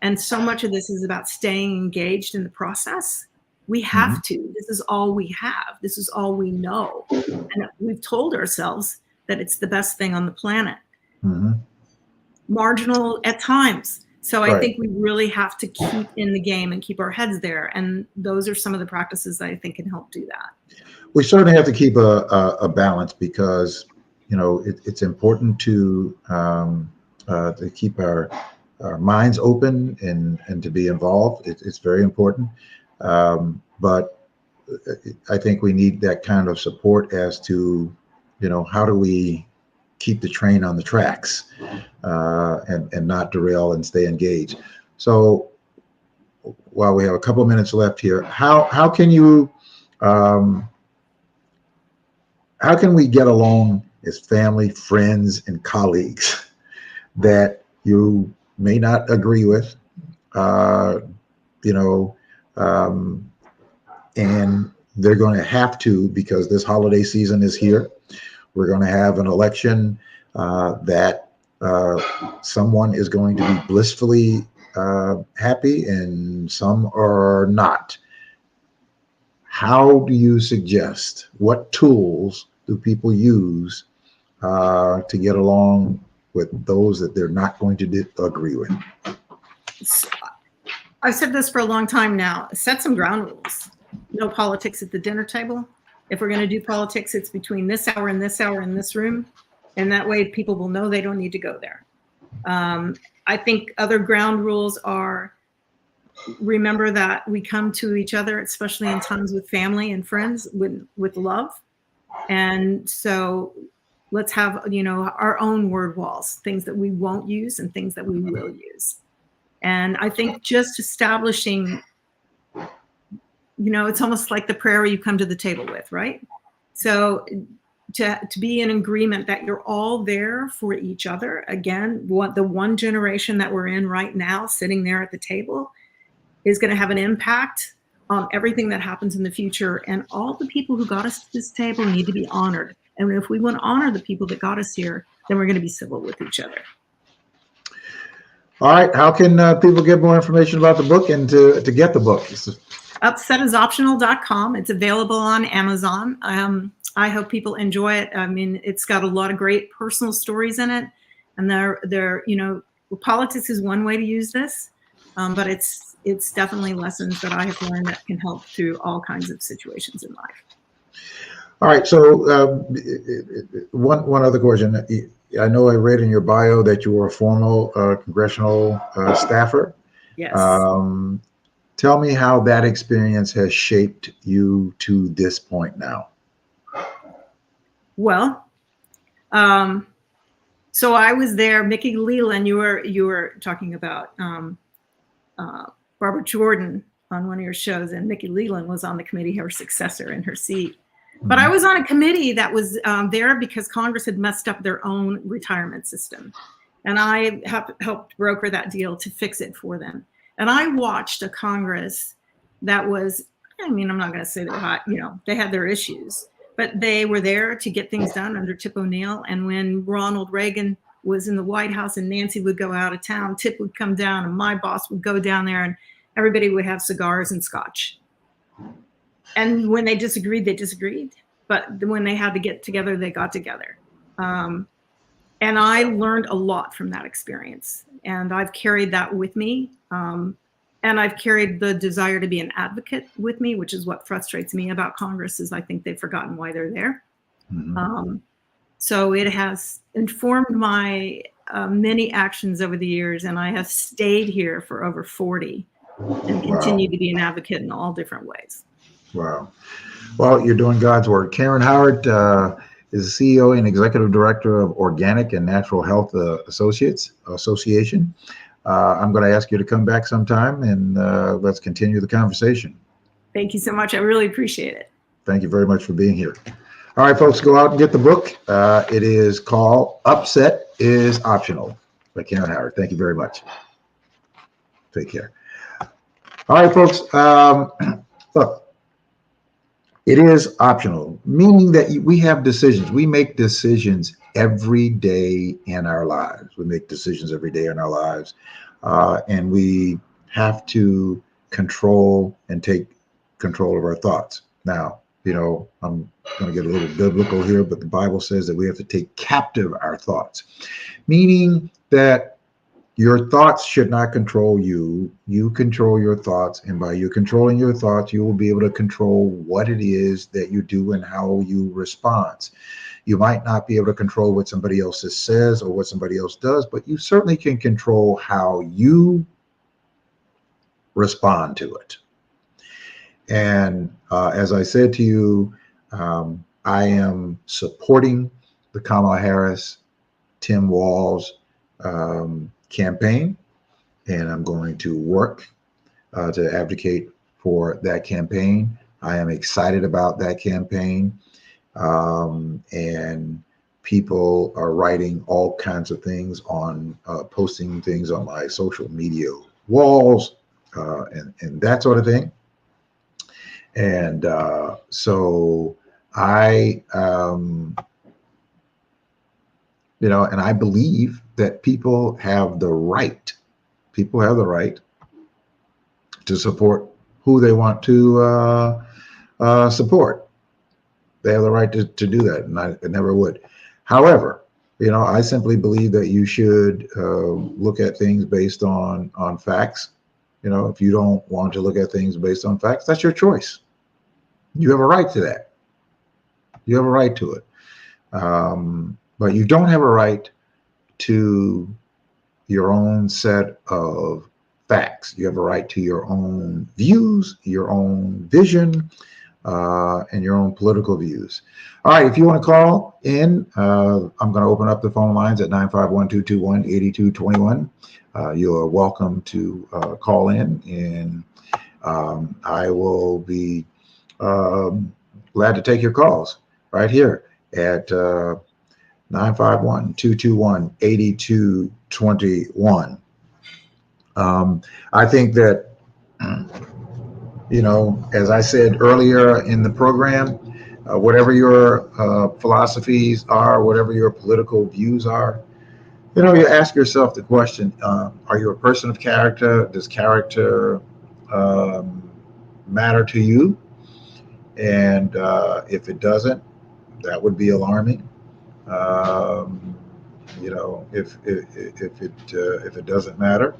and so much of this is about staying engaged in the process. We have to. This is all we have. This is all we know. And we've told ourselves that it's the best thing on the planet. Marginal at times. So I think we really have to keep in the game and keep our heads there. And those are some of the practices that I think can help do that. We certainly have to keep a balance, because, you know, it's important to keep our minds open and to be involved. It's very important. But I think we need that kind of support as to, you know, how do we keep the train on the tracks and not derail and stay engaged. So while we have a couple of minutes left here, how can you how can we get along as family, friends, and colleagues that you may not agree with, you know, and they're going to have to, because this holiday season is here. We're going to have an election that someone is going to be blissfully happy and some are not. How do you suggest, what tools do people use to get along with those that they're not going to agree with? I've said this for a long time now. Set some ground rules. No politics at the dinner table. If we're going to do politics, it's between this hour and this hour in this room. And that way people will know they don't need to go there. I think other ground rules are, remember that we come to each other, especially in times with family and friends, with love. And so let's have, you know, our own word walls, things that we won't use and things that we will use. And I think just establishing, you know, it's almost like the prayer you come to the table with, right? So to be in agreement that you're all there for each other. Again, the one generation that we're in right now, sitting there at the table, is going to have an impact on everything that happens in the future. And all the people who got us to this table need to be honored. And if we want to honor the people that got us here, then we're going to be civil with each other. All right. How can people get more information about the book and to get the book? Upsetisoptional.com. It's available on Amazon. I hope people enjoy it. I mean, it's got a lot of great personal stories in it. And they're you know, politics is one way to use this, but it's definitely lessons that I have learned that can help through all kinds of situations in life. All right. So one other question. I know I read in your bio that you were a former congressional staffer. Yes. Tell me how that experience has shaped you to this point now. Well, so I was there. Mickey Leland, you were talking about Barbara Jordan on one of your shows, and Mickey Leland was on the committee, her successor in her seat. But I was on a committee that was there because Congress had messed up their own retirement system. And I helped broker that deal to fix it for them. And I watched a Congress that was, I mean, I'm not going to say that, you know, they had their issues, but they were there to get things done under Tip O'Neill. And when Ronald Reagan was in the White House and Nancy would go out of town, Tip would come down and my boss would go down there and everybody would have cigars and scotch. And when they disagreed, they disagreed. But when they had to get together, they got together. And I learned a lot from that experience. And I've carried that with me. And I've carried the desire to be an advocate with me, which is what frustrates me about Congress, is I think they've forgotten why they're there. So it has informed my many actions over the years. And I have stayed here for over 40 and continue to be an advocate in all different ways. Wow. Well, you're doing God's work. Karin Howard is the CEO and Executive Director of Organic and Natural Health Association. I'm going to ask you to come back sometime and let's continue the conversation. Thank you so much. I really appreciate it. Thank you very much for being here. All right, folks, go out and get the book. It is called Upset is Optional by Karin Howard. Thank you very much. Take care. All right, folks. Look. It is optional, meaning that we have decisions. We make decisions every day in our lives. We make decisions every day in our lives. And we have to control and take control of our thoughts. Now, I'm going to get a little biblical here, but the Bible says that we have to take captive our thoughts, meaning that your thoughts should not control you. You control your thoughts. And by you controlling your thoughts, you will be able to control what it is that you do and how you respond. You might not be able to control what somebody else says or what somebody else does, but you certainly can control how you respond to it. And as I said to you, I am supporting the Kamala Harris, Tim Walz campaign, and I'm going to work to advocate for that campaign. I am excited about that campaign, and people are writing all kinds of things on, posting things on my social media walls, and that sort of thing. And so I, and I believe that people have the right to support who they want to support. They have the right to do that, and I never would. However, I simply believe that you should look at things based on facts. If you don't want to look at things based on facts, that's your choice. You have a right to that. You have a right to it. But you don't have a right to your own set of facts. You have a right to your own views, your own vision, and your own political views. All right, if you want to call in, I'm going to open up the phone lines at 951-221-8221. You are welcome to call in, and I will be glad to take your calls right here at 951-221-8221. I think that, as I said earlier in the program, whatever your philosophies are, whatever your political views are, you ask yourself the question, are you a person of character? Does character matter to you? And if it doesn't, that would be alarming. If it doesn't matter,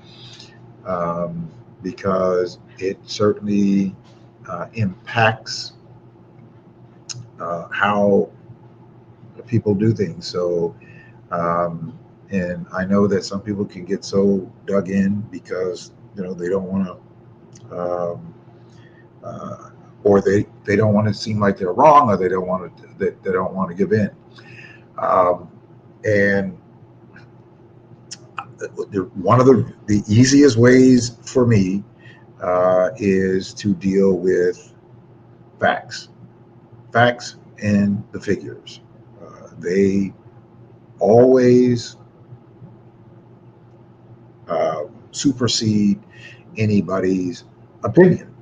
because it certainly impacts how people do things. So, and I know that some people can get so dug in because they don't want to, or they don't want to seem like they're wrong, or they don't want to give in. And one of the easiest ways for me is to deal with facts and the figures. They always supersede anybody's opinion.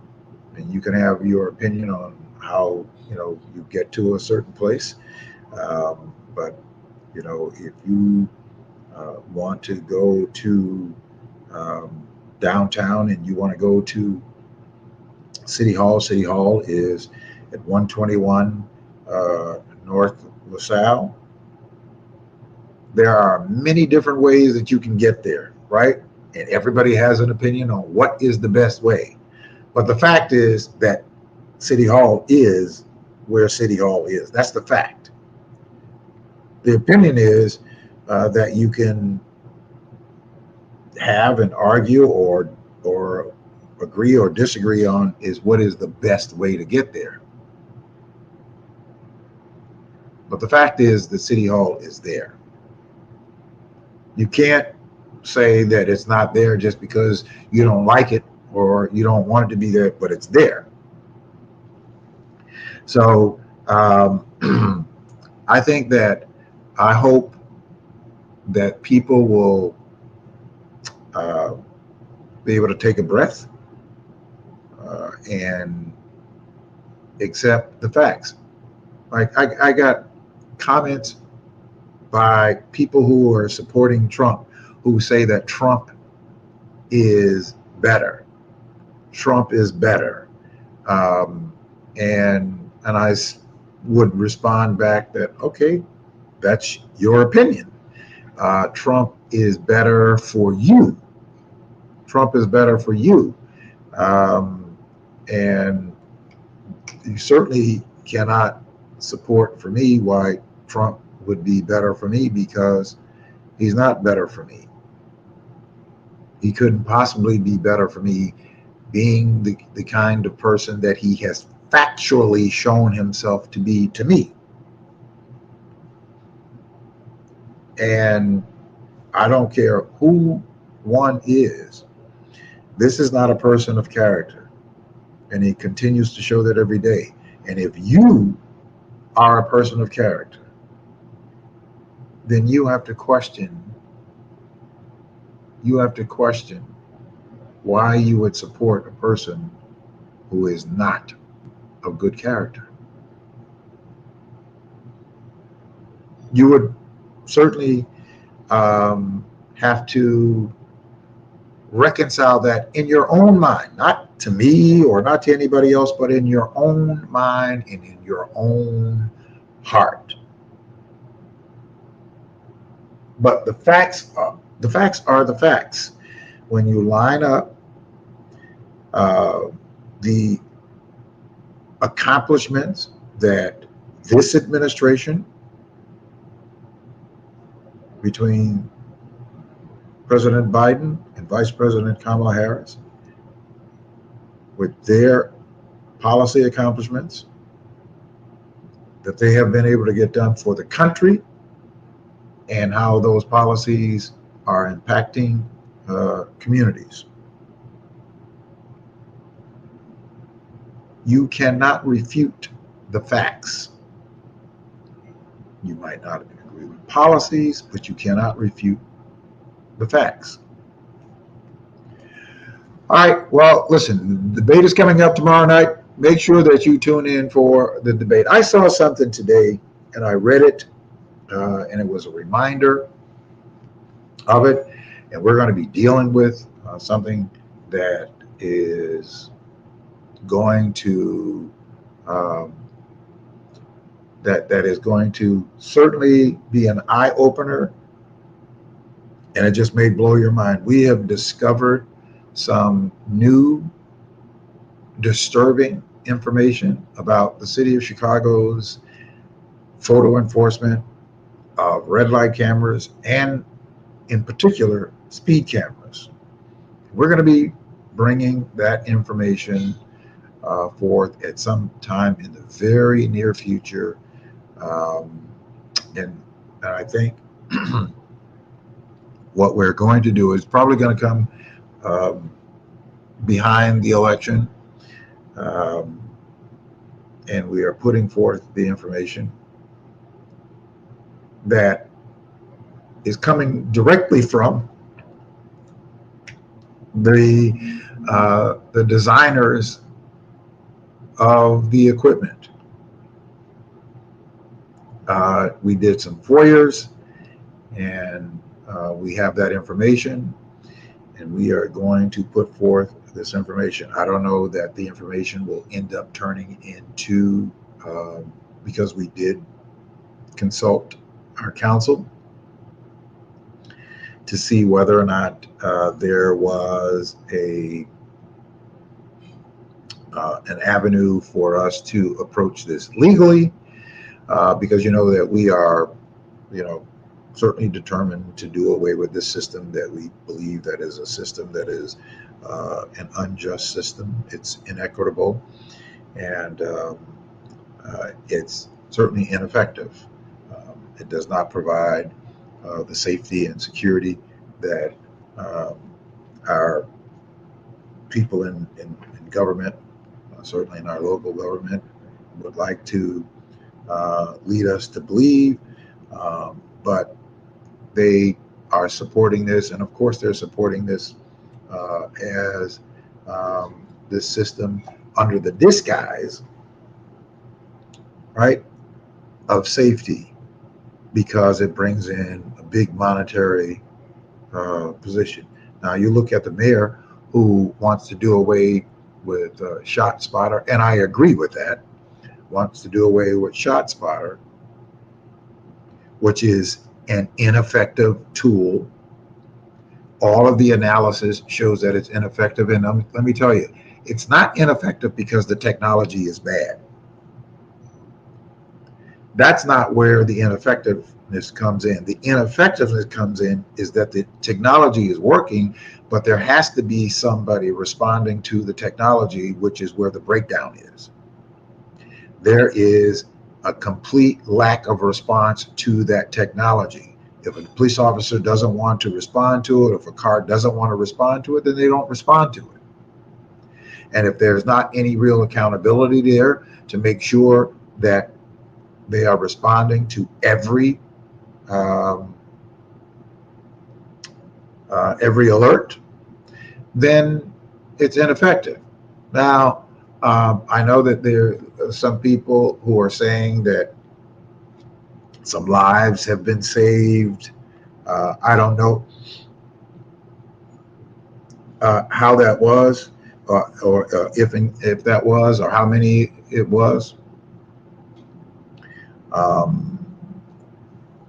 And you can have your opinion on how you get to a certain place, but if you want to go to downtown and you want to go to City Hall is at 121 North LaSalle. There are many different ways that you can get there, right? And everybody has an opinion on what is the best way. But the fact is that City Hall is where City Hall is. That's the fact. The opinion is that you can have and argue or agree or disagree on is what is the best way to get there. But the fact is that City Hall is there. You can't say that it's not there just because you don't like it or you don't want it to be there, but it's there. So I think that I hope that people will be able to take a breath and accept the facts. Like I got comments by people who are supporting Trump who say that Trump is better. Trump is better. And I would respond back that, okay, that's your opinion. Trump is better for you. Trump is better for you. And you certainly cannot support for me why Trump would be better for me, because he's not better for me. He couldn't possibly be better for me, being the kind of person that he has factually shown himself to be to me. And I don't care who one is. This is not a person of character. And he continues to show that every day. And if you are a person of character, then you have to question why you would support a person who is not of good character. You would certainly have to reconcile that in your own mind, not to me or not to anybody else, but in your own mind and in your own heart. But the facts are the facts. When you line up the accomplishments that this administration, between President Biden and Vice President Kamala Harris, with their policy accomplishments that they have been able to get done for the country, and how those policies are impacting communities. You cannot refute the facts. You might not agree with policies, but you cannot refute the facts. All right, well, listen, the debate is coming up tomorrow night. Make sure that you tune in for the debate. I saw something today, and I read it, and it was a reminder of it. And we're going to be dealing with something that is going to that is going to certainly be an eye opener, and it just may blow your mind. We have discovered some new disturbing information about the city of Chicago's photo enforcement of red light cameras, and in particular speed cameras. We're going to be bringing that information forth at some time in the very near future, and I think what we're going to do is probably going to come behind the election, and we are putting forth the information that is coming directly from the designers of the equipment. We did some FOIAs, and we have that information, and we are going to put forth this information. I don't know that the information will end up turning into, because we did consult our counsel to see whether or not there was an avenue for us to approach this legally, because you know that we are, certainly determined to do away with this system that we believe that is a system that is an unjust system. It's inequitable, and it's certainly ineffective. It does not provide the safety and security that our people in government, certainly in our local government, would like to lead us to believe. But they are supporting this, and of course they're supporting this as this system under the disguise right, of safety because it brings in a big monetary position. Now you look at the mayor who wants to do away with Shot Spotter, and I agree with that, wants to do away with Shot Spotter, which is an ineffective tool. All of the analysis shows that it's ineffective. And let me tell you, it's not ineffective because the technology is bad. That's not where the ineffectiveness comes in. The ineffectiveness comes in is that the technology is working, but there has to be somebody responding to the technology, which is where the breakdown is. There is a complete lack of response to that technology. If a police officer doesn't want to respond to it, if a car doesn't want to respond to it, then they don't respond to it. And if there's not any real accountability there to make sure that they are responding to every alert, then it's ineffective. Now, I know that there are some people who are saying that some lives have been saved. I don't know how that was, or if that was, or how many it was.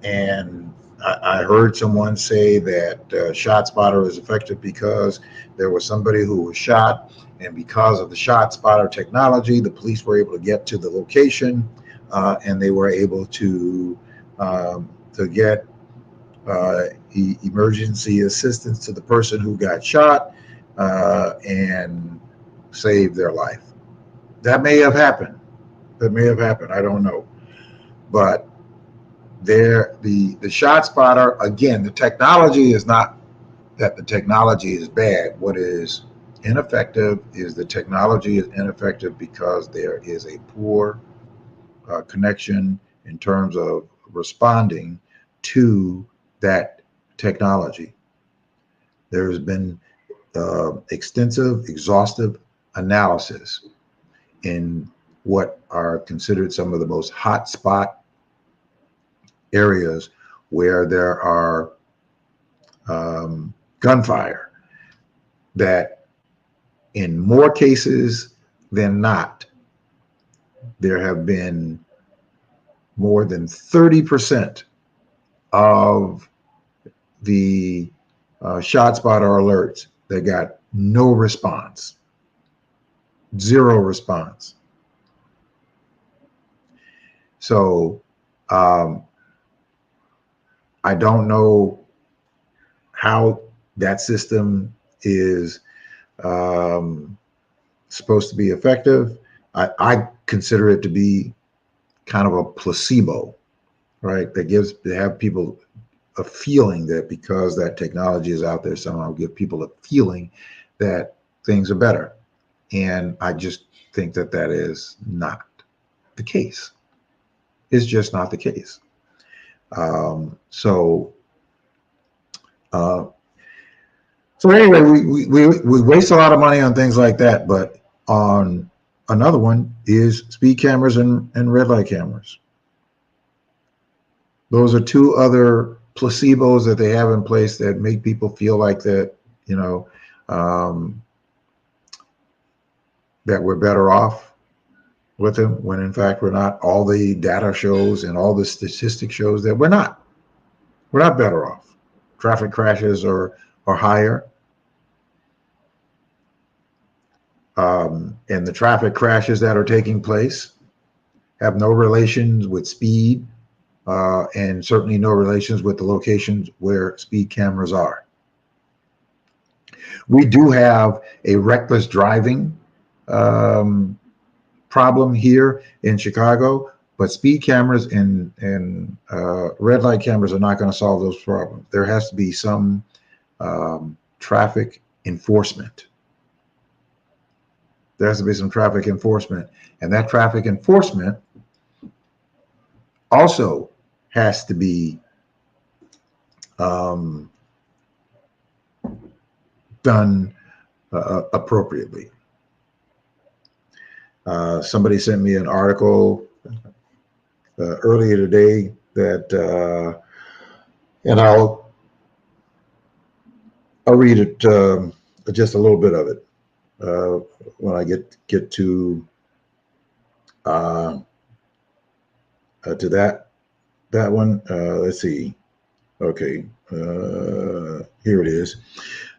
And I heard someone say that ShotSpotter is effective because there was somebody who was shot, and because of the ShotSpotter technology, the police were able to get to the location, and they were able to get emergency assistance to the person who got shot and save their life. That may have happened. That may have happened. I don't know. But the ShotSpotter, again, the technology is not that the technology is bad. What is ineffective is the technology is ineffective because there is a poor connection in terms of responding to that technology. There's been extensive, exhaustive analysis in what are considered some of the most hot spot areas where there are gunfire, that in more cases than not, there have been more than 30% of the ShotSpotter alerts that got no response, zero response. So I don't know how that system is supposed to be effective. I consider it to be kind of a placebo, right? That gives to have people a feeling that because that technology is out there, somehow give people a feeling that things are better. And I just think that that is not the case. It's just not the case. So anyway, we waste a lot of money on things like that, but on another one is speed cameras and red light cameras. Those are two other placebos that they have in place that make people feel like that, you know, that we're better off with them, when in fact we're not. All the data shows and all the statistics shows that we're not. We're not better off. Traffic crashes are higher. And the traffic crashes that are taking place have no relations with speed, and certainly no relations with the locations where speed cameras are. We do have a reckless driving problem here in Chicago, but speed cameras and red light cameras are not going to solve those problems. There has to be some traffic enforcement. There has to be some traffic enforcement, and that traffic enforcement also has to be done appropriately. Somebody sent me an article earlier today that, and I'll read it, just a little bit of it when I get to that one. Let's see. Okay, here it is.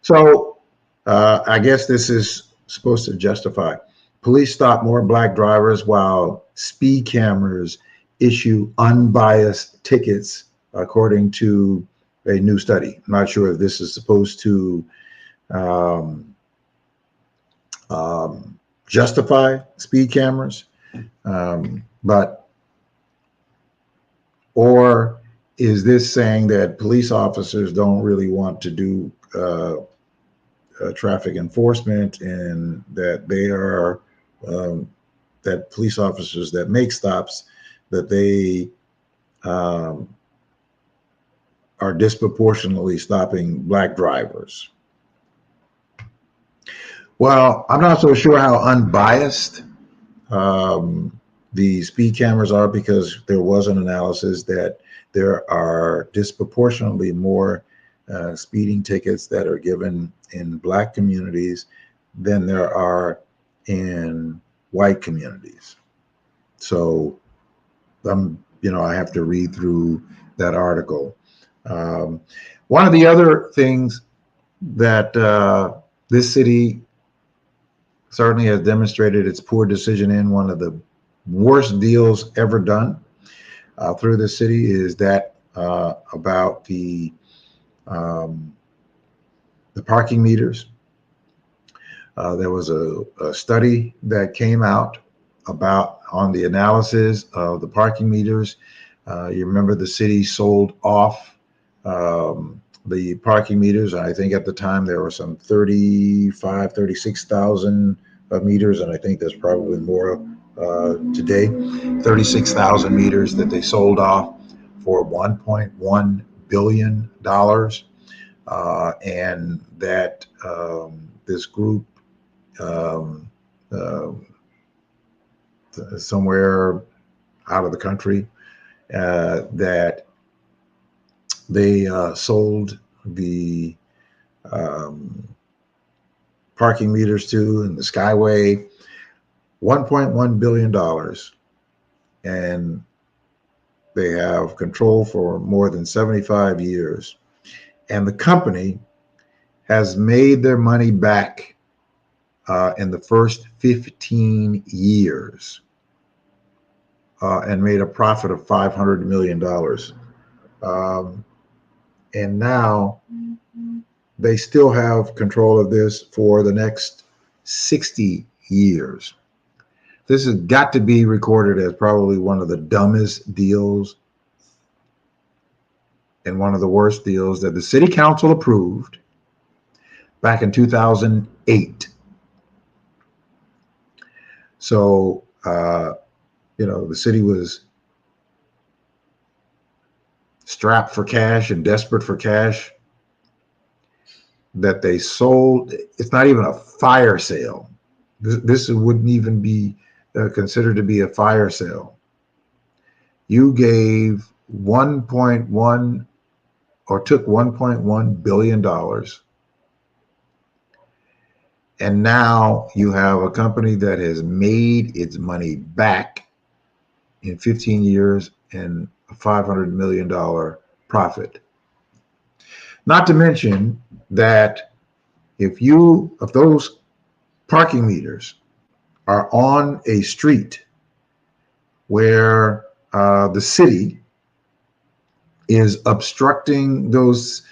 So I guess this is supposed to justify. Police stop more black drivers while speed cameras issue unbiased tickets, according to a new study. I'm not sure if this is supposed to justify speed cameras, or is this saying that police officers don't really want to do traffic enforcement, and that they are that police officers that make stops, that they are disproportionately stopping black drivers? Well, I'm not so sure how unbiased the speed cameras are, because there was an analysis that there are disproportionately more speeding tickets that are given in black communities than there are in white communities. So I have to read through that article. One of the other things that this city certainly has demonstrated its poor decision in, one of the worst deals ever done through the city, is that about the parking meters. There was a study that came out on the analysis of the parking meters. You remember the city sold off the parking meters. I think at the time there were some 36,000 meters, and I think there's probably more today. 36,000 meters that they sold off for $1.1 billion. And that this group somewhere out of the country, that they sold the parking meters to, in the Skyway, $1.1 billion. And they have control for more than 75 years. And the company has made their money back in the first 15 years and made a profit of $500 million. And now they still have control of this for the next 60 years. This has got to be recorded as probably one of the dumbest deals and one of the worst deals that the city council approved back in 2008. So, the city was strapped for cash and desperate for cash, that they sold. It's not even a fire sale. This wouldn't even be considered to be a fire sale. You gave took $1.1 billion, and now you have a company that has made its money back in 15 years and a $500 million profit. Not to mention that if those parking meters are on a street where the city is obstructing those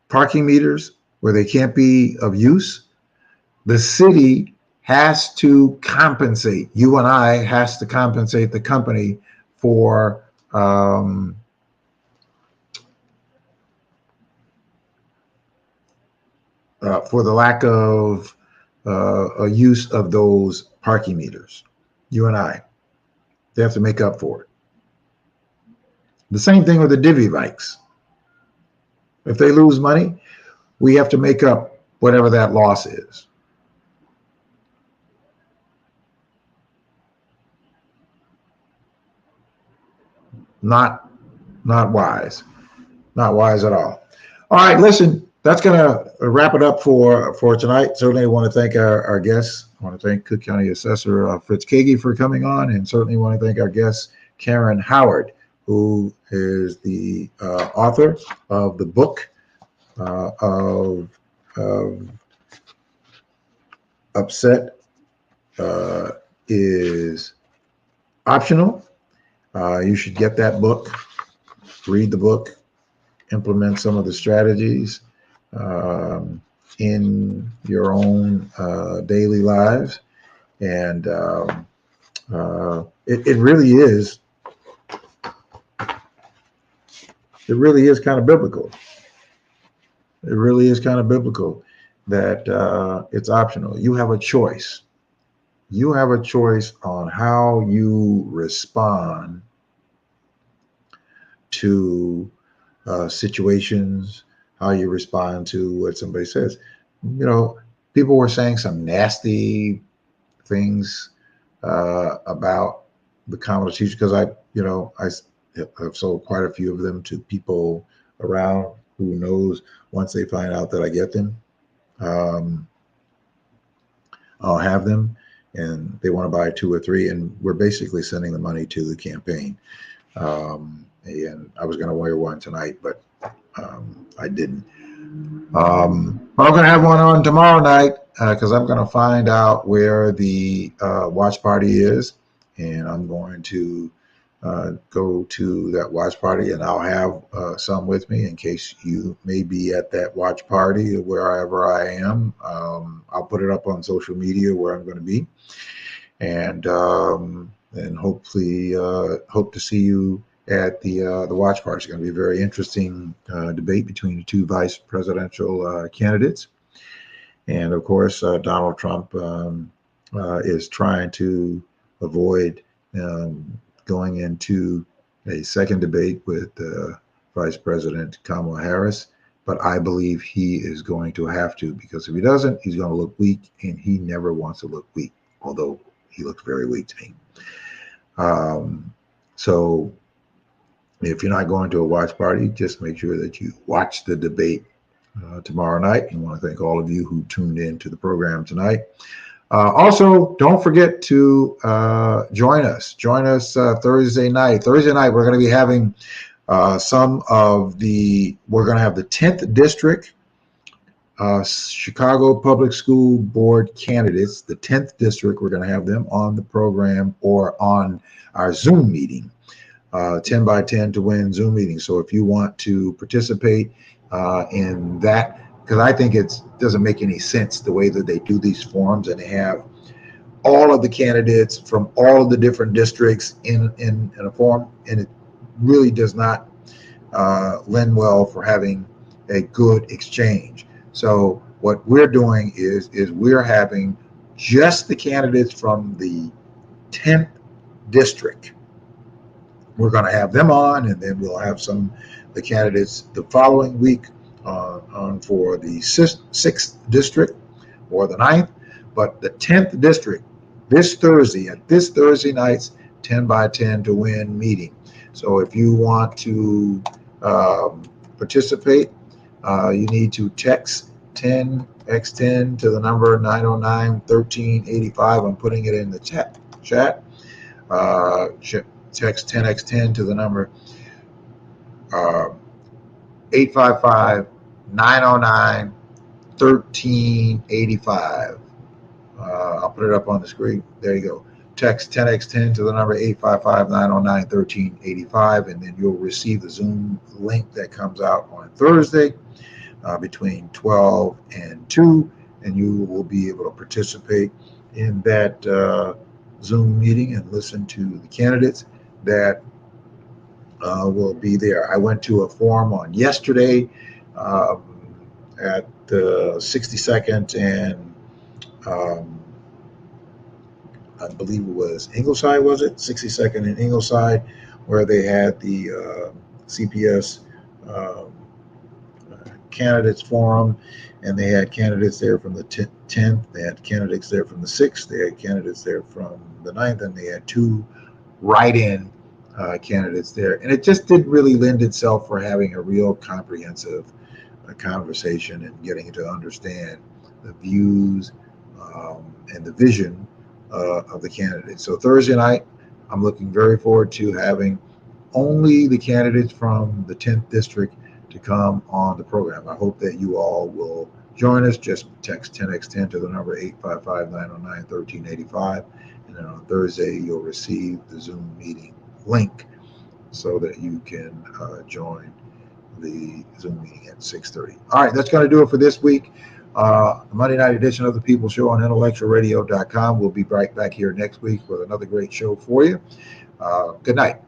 parking meters, where they can't be of use, the city has to compensate. You and I has to compensate the company for the lack of a use of those parking meters. You and I, they have to make up for it. The same thing with the divvy bikes. If they lose money, we have to make up whatever that loss is. Not wise. Not wise at all. All right, listen, that's going to wrap it up for tonight. Certainly want to thank our guests. I want to thank Cook County Assessor Fritz Kaegi for coming on, and certainly want to thank our guest, Karin Howard, who is the author of the book of Upset is Optional. You should get that book, read the book, implement some of the strategies in your own daily lives. And it really is kind of biblical. It really is kind of biblical that it's optional. You have a choice. You have a choice on how you respond to situations, how you respond to what somebody says. You know, people were saying some nasty things about the common teacher, because I've sold quite a few of them to people around who knows once they find out that I get them, I'll have them, and they want to buy 2 or 3, and we're basically sending the money to the campaign. And I was going to wear one tonight, but I didn't. But I'm going to have one on tomorrow night because I'm going to find out where the watch party is, and I'm going to go to that watch party, and I'll have some with me in case you may be at that watch party or wherever I am. I'll put it up on social media where I'm going to be, and hopefully hope to see you at the watch party. It's going to be a very interesting debate between the 2 vice presidential candidates. And of course, Donald Trump is trying to avoid going into a second debate with Vice President Kamala Harris. But I believe he is going to have to, because if he doesn't, he's going to look weak, and he never wants to look weak, although he looks very weak to me. So if you're not going to a watch party, just make sure that you watch the debate tomorrow night. I want to thank all of you who tuned in to the program tonight. Also, don't forget to join us. Join us Thursday night. Thursday night, we're going to be having we're going to have the 10th District Chicago Public School Board candidates, the 10th District. We're going to have them on the program or on our Zoom meeting, 10 by 10 to win Zoom meeting. So if you want to participate in that, because I think it doesn't make any sense the way that they do these forums, and they have all of the candidates from all of the different districts in a form, and it really does not lend well for having a good exchange. So what we're doing is we're having just the candidates from the 10th district. We're going to have them on, and then we'll have the candidates the following week on for the 6th district or the 9th, but the 10th district this Thursday, at this Thursday night's 10 by 10 to win meeting. So if you want to participate, you need to text 10x10 to the number 909-1385. I'm putting it in the chat. Text 10x10 to the number 855-909-1385. I'll put it up on the screen. There you go. Text 10x10 to the number 855-909-1385, and then you'll receive the Zoom link that comes out on Thursday between 12 and 2, and you will be able to participate in that Zoom meeting and listen to the candidates that will be there. I went to a forum on yesterday at the 62nd and I believe it was Ingleside, was it? 62nd and Ingleside, where they had the CPS candidates forum, and they had candidates there from the 10th, they had candidates there from the 6th, they had candidates there from the 9th, and they had 2 write-in candidates there. And it just didn't really lend itself for having a real comprehensive conversation and getting to understand the views and the vision of the candidates. So Thursday night, I'm looking very forward to having only the candidates from the 10th district to come on the program. I hope that you all will join us. Just text 10x10 to the number 855-909-1385. And then on Thursday, you'll receive the Zoom meeting link so that you can join the Zoom meeting at 6:30. All right, that's going to do it for this week. The Monday night edition of the People Show on intellectualradio.com. We'll be right back here next week with another great show for you. Good night.